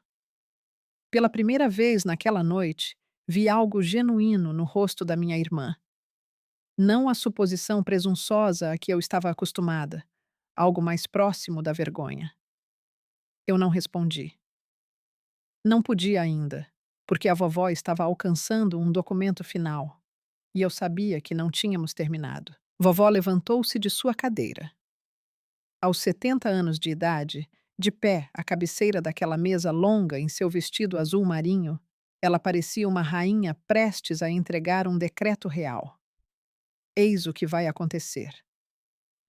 Speaker 1: Pela primeira vez naquela noite, vi algo genuíno no rosto da minha irmã. Não a suposição presunçosa a que eu estava acostumada, algo mais próximo da vergonha. Eu não respondi. Não podia ainda, porque a vovó estava alcançando um documento final, e eu sabia que não tínhamos terminado. Vovó levantou-se de sua cadeira. Aos 70 anos de idade, de pé à cabeceira daquela mesa longa em seu vestido azul marinho, ela parecia uma rainha prestes a entregar um decreto real. Eis o que vai acontecer.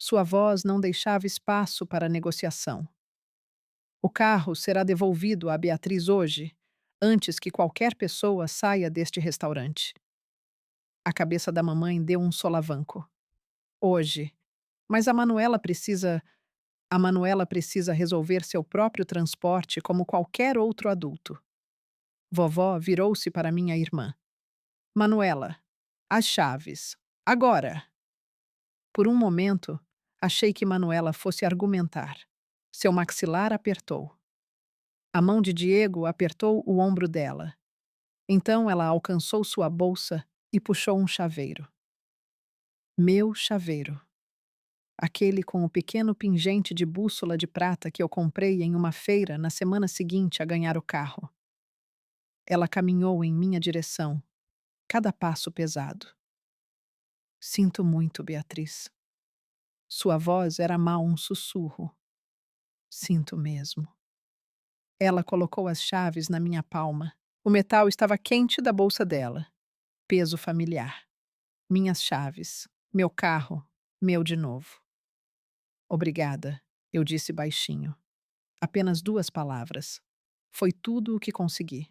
Speaker 1: Sua voz não deixava espaço para negociação. O carro será devolvido a Beatriz hoje, antes que qualquer pessoa saia deste restaurante. A cabeça da mamãe deu um solavanco. Hoje. Mas a Manuela precisa resolver seu próprio transporte como qualquer outro adulto. Vovó virou-se para minha irmã. Manuela, as chaves. Agora! Por um momento, achei que Manuela fosse argumentar. Seu maxilar apertou. A mão de Diego apertou o ombro dela. Então ela alcançou sua bolsa e puxou um chaveiro. Meu chaveiro. Aquele com o pequeno pingente de bússola de prata que eu comprei em uma feira na semana seguinte a ganhar o carro. Ela caminhou em minha direção, cada passo pesado. Sinto muito, Beatriz. Sua voz era mal um sussurro. Sinto mesmo. Ela colocou as chaves na minha palma. O metal estava quente da bolsa dela. Peso familiar. Minhas chaves. Meu carro. Meu de novo. Obrigada, eu disse baixinho. Apenas 2 palavras. Foi tudo o que consegui.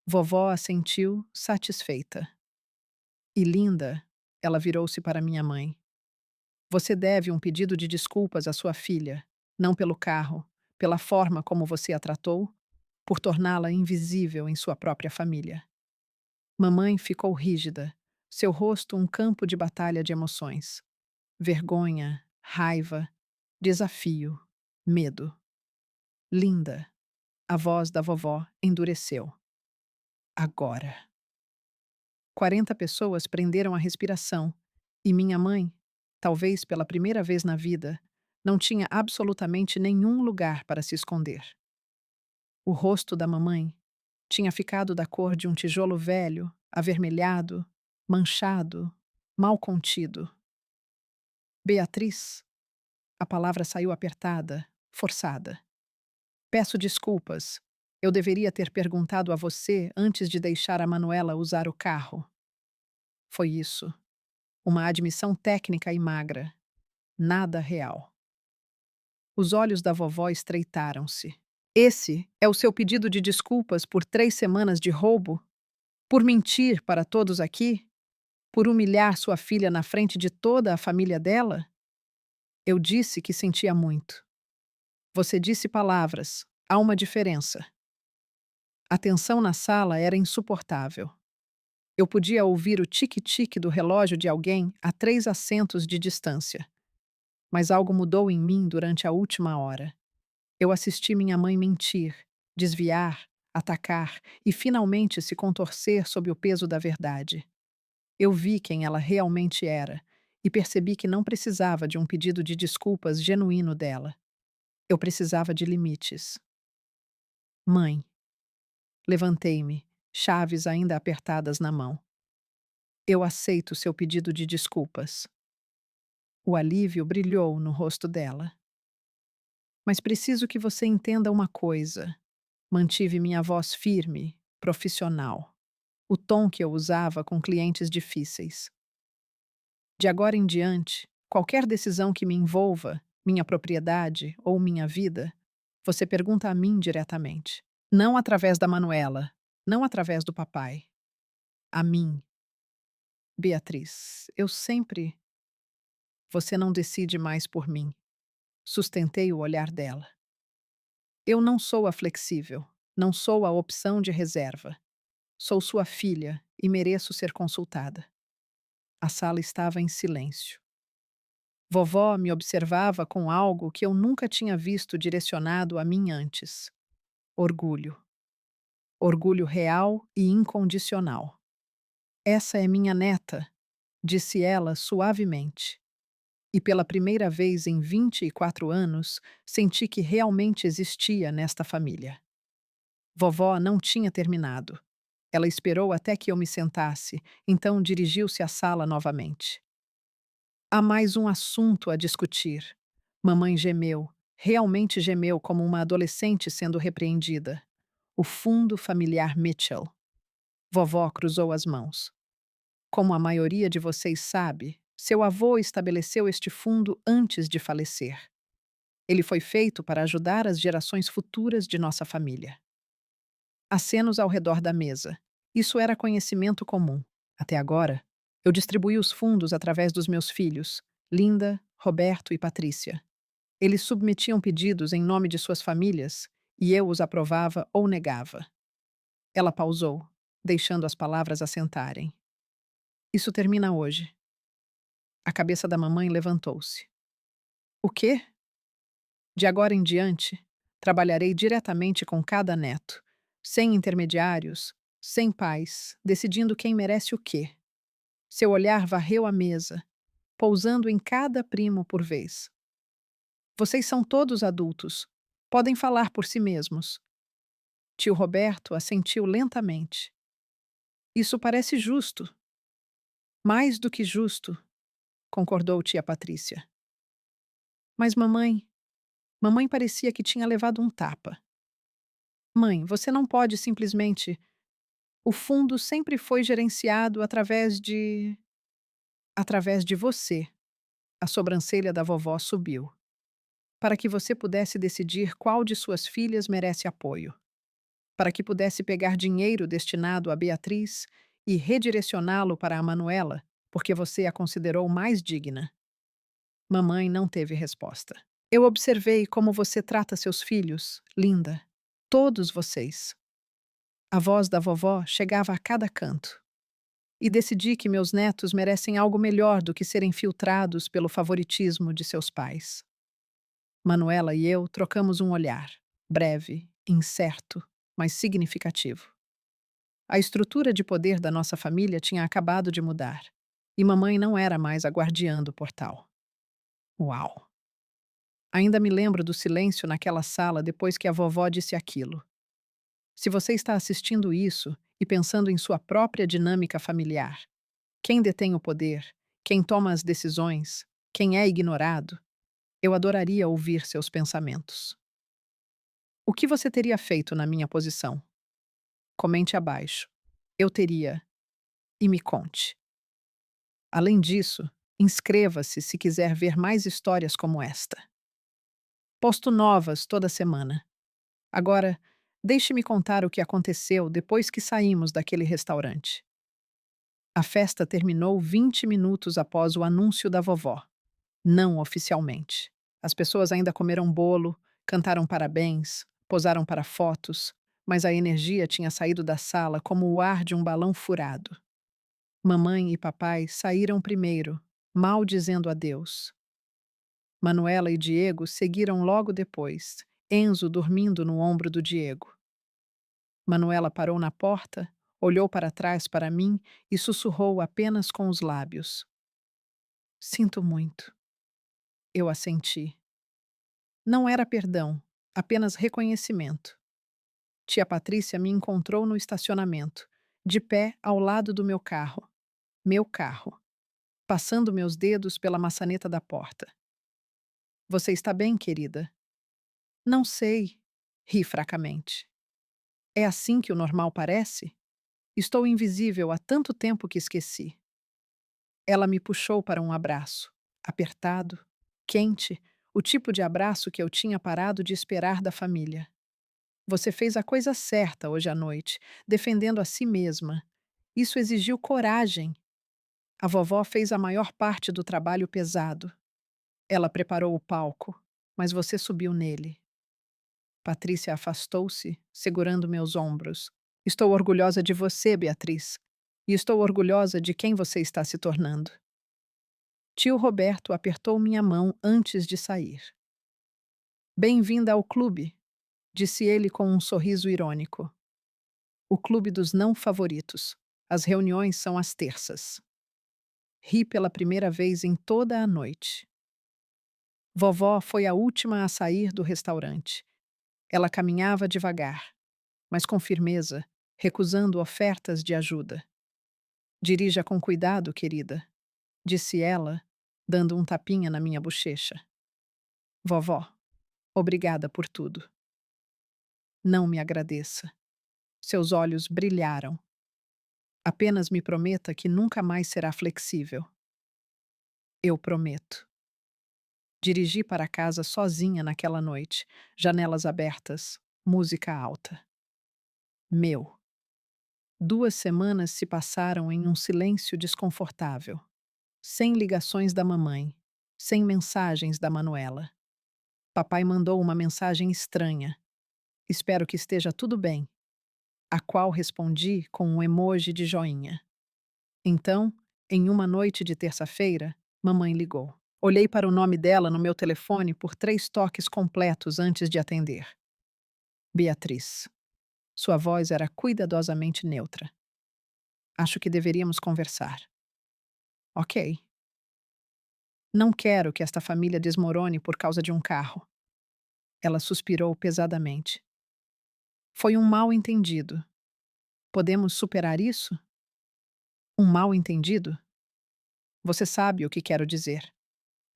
Speaker 1: Vovó assentiu, satisfeita. E Linda, ela virou-se para minha mãe. Você deve um pedido de desculpas à sua filha, não pelo carro, pela forma como você a tratou, por torná-la invisível em sua própria família. Mamãe ficou rígida, seu rosto um campo de batalha de emoções. Vergonha, raiva, desafio, medo. Linda, a voz da vovó endureceu. Agora. 40 pessoas prenderam a respiração e minha mãe, talvez pela primeira vez na vida, não tinha absolutamente nenhum lugar para se esconder. O rosto da mamãe tinha ficado da cor de um tijolo velho, avermelhado, manchado, mal contido. Beatriz, a palavra saiu apertada, forçada. Peço desculpas. Eu deveria ter perguntado a você antes de deixar a Manuela usar o carro. Foi isso. Uma admissão técnica e magra. Nada real. Os olhos da vovó estreitaram-se. Esse é o seu pedido de desculpas por 3 semanas de roubo? Por mentir para todos aqui? Por humilhar sua filha na frente de toda a família dela? Eu disse que sentia muito. Você disse palavras. Há uma diferença. A tensão na sala era insuportável. Eu podia ouvir o tique-tique do relógio de alguém a 3 assentos de distância. Mas algo mudou em mim durante a última hora. Eu assisti minha mãe mentir, desviar, atacar e finalmente se contorcer sob o peso da verdade. Eu vi quem ela realmente era e percebi que não precisava de um pedido de desculpas genuíno dela. Eu precisava de limites. Mãe. Levantei-me, chaves ainda apertadas na mão. Eu aceito seu pedido de desculpas. O alívio brilhou no rosto dela. Mas preciso que você entenda uma coisa. Mantive minha voz firme, profissional. O tom que eu usava com clientes difíceis. De agora em diante, qualquer decisão que me envolva, minha propriedade ou minha vida, você pergunta a mim diretamente. Não através da Manuela, não através do papai. A mim. Beatriz, eu sempre. Você não decide mais por mim. Sustentei o olhar dela. Eu não sou a flexível, não sou a opção de reserva. Sou sua filha e mereço ser consultada. A sala estava em silêncio. Vovó me observava com algo que eu nunca tinha visto direcionado a mim antes. Orgulho. Orgulho real e incondicional. Essa é minha neta, disse ela suavemente. E pela primeira vez em 24 anos, senti que realmente existia nesta família. Vovó não tinha terminado. Ela esperou até que eu me sentasse, então dirigiu-se à sala novamente. Há mais um assunto a discutir. Mamãe gemeu, realmente gemeu como uma adolescente sendo repreendida. O fundo familiar Mitchell. Vovó cruzou as mãos. Como a maioria de vocês sabe, seu avô estabeleceu este fundo antes de falecer. Ele foi feito para ajudar as gerações futuras de nossa família. Acenos ao redor da mesa. Isso era conhecimento comum. Até agora, eu distribuí os fundos através dos meus filhos, Linda, Roberto e Patrícia. Eles submetiam pedidos em nome de suas famílias e eu os aprovava ou negava. Ela pausou, deixando as palavras assentarem. Isso termina hoje. A cabeça da mamãe levantou-se. O quê? De agora em diante, trabalharei diretamente com cada neto, sem intermediários, sem pais, decidindo quem merece o quê. Seu olhar varreu a mesa, pousando em cada primo por vez. Vocês são todos adultos. Podem falar por si mesmos. Tio Roberto assentiu lentamente. Isso parece justo. Mais do que justo, concordou tia Patrícia. Mas mamãe parecia que tinha levado um tapa. Mãe, você não pode simplesmente. O fundo sempre foi gerenciado através de. Através de você. A sobrancelha da vovó subiu. Para que você pudesse decidir qual de suas filhas merece apoio. Para que pudesse pegar dinheiro destinado a Beatriz e redirecioná-lo para a Manuela, porque você a considerou mais digna. Mamãe não teve resposta. Eu observei como você trata seus filhos, linda. Todos vocês. A voz da vovó chegava a cada canto. E decidi que meus netos merecem algo melhor do que serem filtrados pelo favoritismo de seus pais. Manuela e eu trocamos um olhar, breve, incerto, mas significativo. A estrutura de poder da nossa família tinha acabado de mudar, e mamãe não era mais a guardiã do portal. Uau! Ainda me lembro do silêncio naquela sala depois que a vovó disse aquilo. Se você está assistindo isso e pensando em sua própria dinâmica familiar, quem detém o poder, quem toma as decisões, quem é ignorado, eu adoraria ouvir seus pensamentos. O que você teria feito na minha posição? Comente abaixo. Eu teria. E me conte. Além disso, inscreva-se se quiser ver mais histórias como esta. Posto novas toda semana. Agora, deixe-me contar o que aconteceu depois que saímos daquele restaurante. A festa terminou 20 minutos após o anúncio da vovó. Não oficialmente. As pessoas ainda comeram bolo, cantaram parabéns, posaram para fotos, mas a energia tinha saído da sala como o ar de um balão furado. Mamãe e papai saíram primeiro, mal dizendo adeus. Manuela e Diego seguiram logo depois, Enzo dormindo no ombro do Diego. Manuela parou na porta, olhou para trás para mim e sussurrou apenas com os lábios. Sinto muito. Eu assenti. Não era perdão, apenas reconhecimento. Tia Patrícia me encontrou no estacionamento, de pé ao lado do meu carro, passando meus dedos pela maçaneta da porta. Você está bem, querida? Não sei, ri fracamente. É assim que o normal parece? Estou invisível há tanto tempo que esqueci. Ela me puxou para um abraço, apertado, quente, o tipo de abraço que eu tinha parado de esperar da família. Você fez a coisa certa hoje à noite, defendendo a si mesma. Isso exigiu coragem. A vovó fez a maior parte do trabalho pesado. Ela preparou o palco, mas você subiu nele. Patrícia afastou-se, segurando meus ombros. Estou orgulhosa de você, Beatriz. E estou orgulhosa de quem você está se tornando. Tio Roberto apertou minha mão antes de sair. Bem-vinda ao clube, disse ele com um sorriso irônico. O clube dos não favoritos. As reuniões são às terças. Ri pela primeira vez em toda a noite. Vovó foi a última a sair do restaurante. Ela caminhava devagar, mas com firmeza, recusando ofertas de ajuda. Dirija com cuidado, querida, disse ela, dando um tapinha na minha bochecha. Vovó, obrigada por tudo. Não me agradeça. Seus olhos brilharam. Apenas me prometa que nunca mais será flexível. Eu prometo. Dirigi para casa sozinha naquela noite, janelas abertas, música alta. Meu. 2 semanas se passaram em um silêncio desconfortável. Sem ligações da mamãe, sem mensagens da Manuela. Papai mandou uma mensagem estranha. Espero que esteja tudo bem. A qual respondi com um emoji de joinha. Então, em uma noite de terça-feira, mamãe ligou. Olhei para o nome dela no meu telefone por 3 toques completos antes de atender. Beatriz. Sua voz era cuidadosamente neutra. Acho que deveríamos conversar. Ok. Não quero que esta família desmorone por causa de um carro. Ela suspirou pesadamente. Foi um mal-entendido. Podemos superar isso? Um mal-entendido? Você sabe o que quero dizer.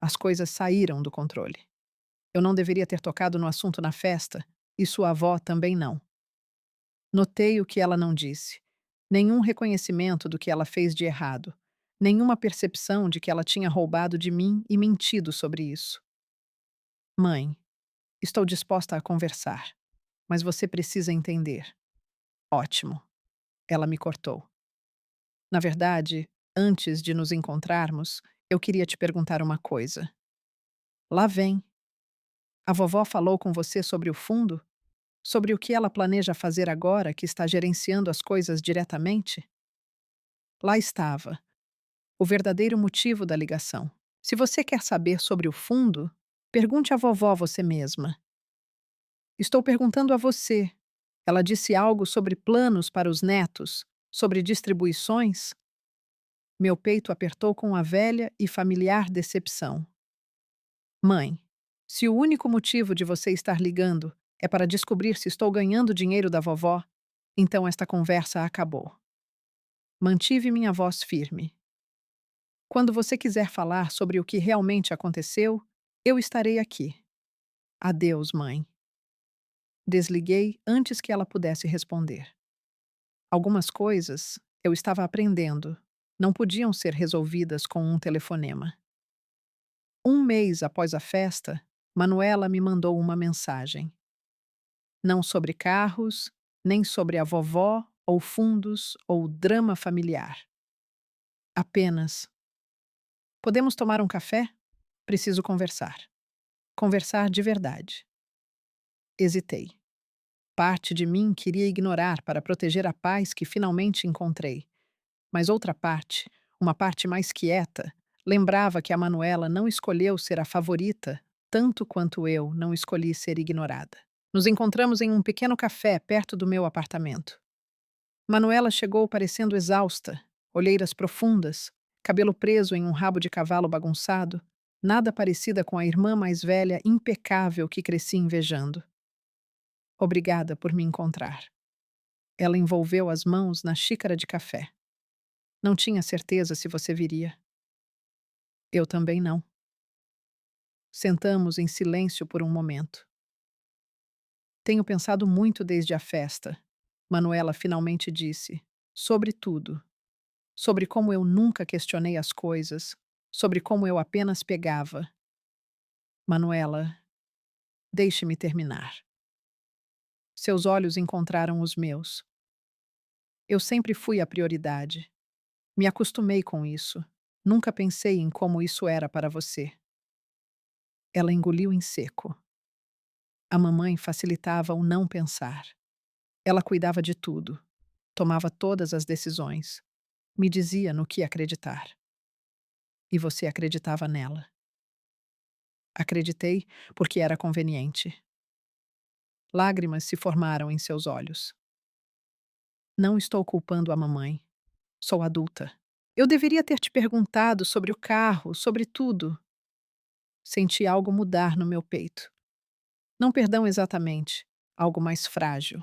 Speaker 1: As coisas saíram do controle. Eu não deveria ter tocado no assunto na festa, e sua avó também não. Notei o que ela não disse. Nenhum reconhecimento do que ela fez de errado. Nenhuma percepção de que ela tinha roubado de mim e mentido sobre isso. Mãe, estou disposta a conversar, mas você precisa entender. Ótimo. Ela me cortou. Na verdade, antes de nos encontrarmos, eu queria te perguntar uma coisa. Lá vem. A vovó falou com você sobre o fundo? Sobre o que ela planeja fazer agora que está gerenciando as coisas diretamente? Lá estava, o verdadeiro motivo da ligação. Se você quer saber sobre o fundo, pergunte à vovó você mesma. Estou perguntando a você. Ela disse algo sobre planos para os netos, sobre distribuições? Meu peito apertou com a velha e familiar decepção. Mãe, se o único motivo de você estar ligando é para descobrir se estou ganhando dinheiro da vovó, então esta conversa acabou. Mantive minha voz firme. Quando você quiser falar sobre o que realmente aconteceu, eu estarei aqui. Adeus, mãe. Desliguei antes que ela pudesse responder. Algumas coisas eu estava aprendendo não podiam ser resolvidas com um telefonema. Um mês após a festa, Manuela me mandou uma mensagem. Não sobre carros, nem sobre a vovó, ou fundos, ou drama familiar. Apenas: podemos tomar um café? Preciso conversar. Conversar de verdade. Hesitei. Parte de mim queria ignorar para proteger a paz que finalmente encontrei. Mas outra parte, uma parte mais quieta, lembrava que a Manuela não escolheu ser a favorita, tanto quanto eu não escolhi ser ignorada. Nos encontramos em um pequeno café perto do meu apartamento. Manuela chegou parecendo exausta, olheiras profundas, cabelo preso em um rabo de cavalo bagunçado, nada parecida com a irmã mais velha impecável que cresci invejando. Obrigada por me encontrar. Ela envolveu as mãos na xícara de café. Não tinha certeza se você viria. Eu também não. Sentamos em silêncio por um momento. Tenho pensado muito desde a festa, Manuela finalmente disse, sobre tudo. Sobre como eu nunca questionei as coisas, sobre como eu apenas pegava. Manuela, deixe-me terminar. Seus olhos encontraram os meus. Eu sempre fui a prioridade. Me acostumei com isso. Nunca pensei em como isso era para você. Ela engoliu em seco. A mamãe facilitava o não pensar. Ela cuidava de tudo, tomava todas as decisões, me dizia no que acreditar. E você acreditava nela. Acreditei porque era conveniente. Lágrimas se formaram em seus olhos. Não estou culpando a mamãe. Sou adulta. Eu deveria ter te perguntado sobre o carro, sobre tudo. Senti algo mudar no meu peito. Não perdão exatamente, algo mais frágil.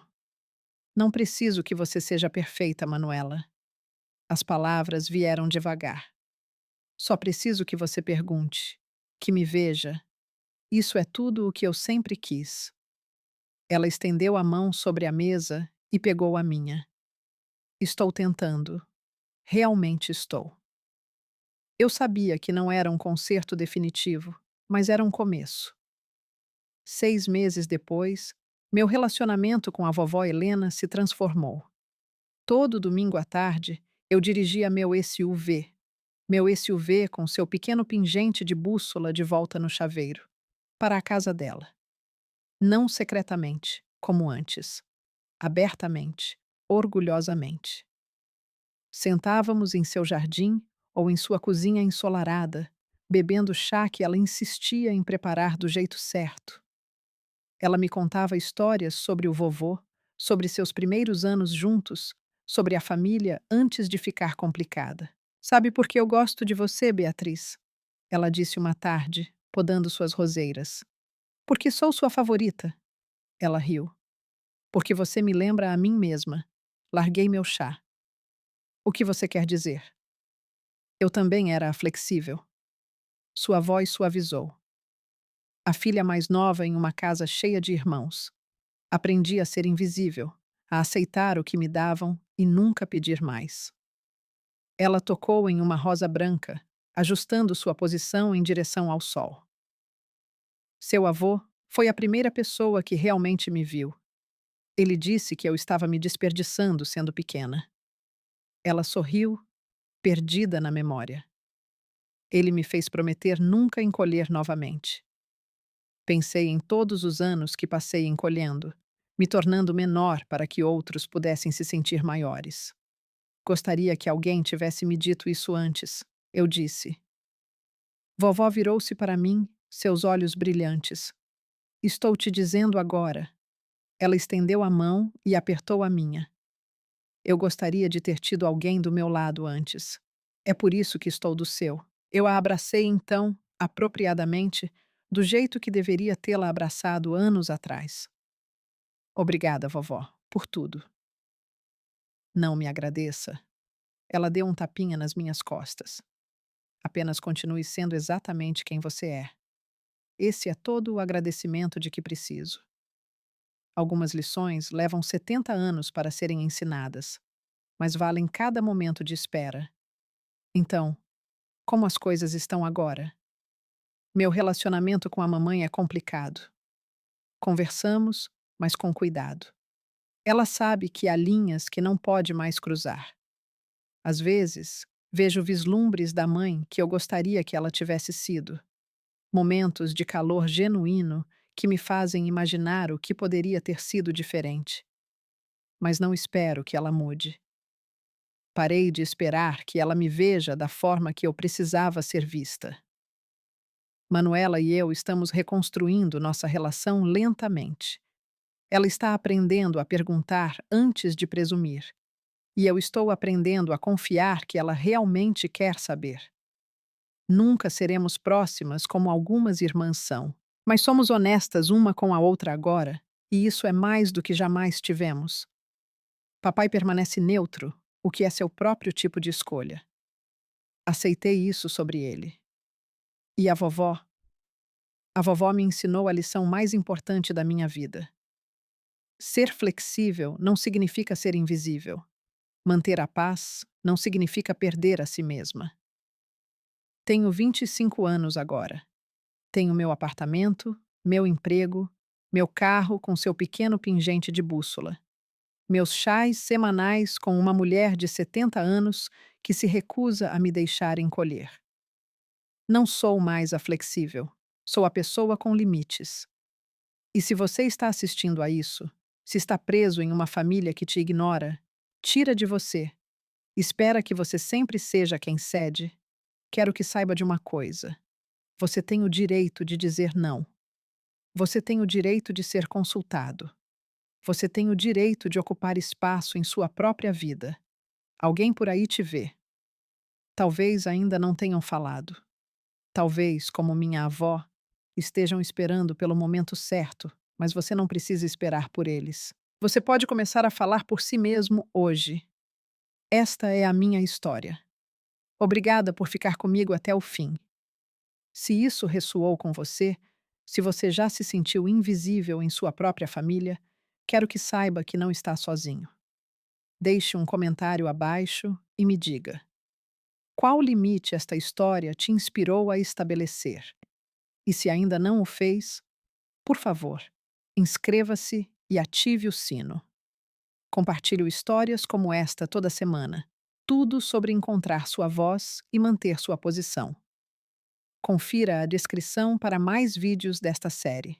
Speaker 1: Não preciso que você seja perfeita, Manuela. As palavras vieram devagar. Só preciso que você pergunte, que me veja. Isso é tudo o que eu sempre quis. Ela estendeu a mão sobre a mesa e pegou a minha. Estou tentando. Realmente estou. Eu sabia que não era um concerto definitivo, mas era um começo. 6 meses depois, meu relacionamento com a vovó Helena se transformou. Todo domingo à tarde, eu dirigia meu SUV com seu pequeno pingente de bússola de volta no chaveiro, para a casa dela. Não secretamente, como antes, abertamente, orgulhosamente. Sentávamos em seu jardim ou em sua cozinha ensolarada, bebendo chá que ela insistia em preparar do jeito certo. Ela me contava histórias sobre o vovô, sobre seus primeiros anos juntos, sobre a família antes de ficar complicada. Sabe por que eu gosto de você, Beatriz? Ela disse uma tarde, podando suas roseiras. Porque sou sua favorita. Ela riu. Porque você me lembra a mim mesma. Larguei meu chá. O que você quer dizer? Eu também era flexível. Sua voz suavizou. A filha mais nova em uma casa cheia de irmãos. Aprendi a ser invisível, a aceitar o que me davam e nunca pedir mais. Ela tocou em uma rosa branca, ajustando sua posição em direção ao sol. Seu avô foi a primeira pessoa que realmente me viu. Ele disse que eu estava me desperdiçando sendo pequena. Ela sorriu, perdida na memória. Ele me fez prometer nunca encolher novamente. Pensei em todos os anos que passei encolhendo, me tornando menor para que outros pudessem se sentir maiores. Gostaria que alguém tivesse me dito isso antes. Eu disse. Vovó virou-se para mim, seus olhos brilhantes. Estou te dizendo agora. Ela estendeu a mão e apertou a minha. Eu gostaria de ter tido alguém do meu lado antes. É por isso que estou do seu. Eu a abracei então, apropriadamente, do jeito que deveria tê-la abraçado anos atrás. Obrigada, vovó, por tudo. Não me agradeça. Ela deu um tapinha nas minhas costas. Apenas continue sendo exatamente quem você é. Esse é todo o agradecimento de que preciso. Algumas lições levam 70 anos para serem ensinadas, mas valem cada momento de espera. Então, como as coisas estão agora? Meu relacionamento com a mamãe é complicado. Conversamos, mas com cuidado. Ela sabe que há linhas que não pode mais cruzar. Às vezes, vejo vislumbres da mãe que eu gostaria que ela tivesse sido. Momentos de calor genuíno que me fazem imaginar o que poderia ter sido diferente. Mas não espero que ela mude. Parei de esperar que ela me veja da forma que eu precisava ser vista. Manuela e eu estamos reconstruindo nossa relação lentamente. Ela está aprendendo a perguntar antes de presumir, e eu estou aprendendo a confiar que ela realmente quer saber. Nunca seremos próximas como algumas irmãs são, mas somos honestas uma com a outra agora, e isso é mais do que jamais tivemos. Papai permanece neutro, o que é seu próprio tipo de escolha. Aceitei isso sobre ele. E a vovó? A vovó me ensinou a lição mais importante da minha vida. Ser flexível não significa ser invisível. Manter a paz não significa perder a si mesma. Tenho 25 anos agora. Tenho meu apartamento, meu emprego, meu carro com seu pequeno pingente de bússola. Meus chás semanais com uma mulher de 70 anos que se recusa a me deixar encolher. Não sou mais a flexível. Sou a pessoa com limites. E se você está assistindo a isso, se está preso em uma família que te ignora, tira de você. Espera que você sempre seja quem cede. Quero que saiba de uma coisa. Você tem o direito de dizer não. Você tem o direito de ser consultado. Você tem o direito de ocupar espaço em sua própria vida. Alguém por aí te vê. Talvez ainda não tenham falado. Talvez, como minha avó, estejam esperando pelo momento certo, mas você não precisa esperar por eles. Você pode começar a falar por si mesmo hoje. Esta é a minha história. Obrigada por ficar comigo até o fim. Se isso ressoou com você, se você já se sentiu invisível em sua própria família, quero que saiba que não está sozinho. Deixe um comentário abaixo e me diga: qual limite esta história te inspirou a estabelecer? E se ainda não o fez, por favor, inscreva-se e ative o sino. Compartilho histórias como esta toda semana. Tudo sobre encontrar sua voz e manter sua posição. Confira a descrição para mais vídeos desta série.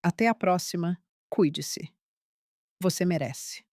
Speaker 1: Até a próxima. Cuide-se. Você merece.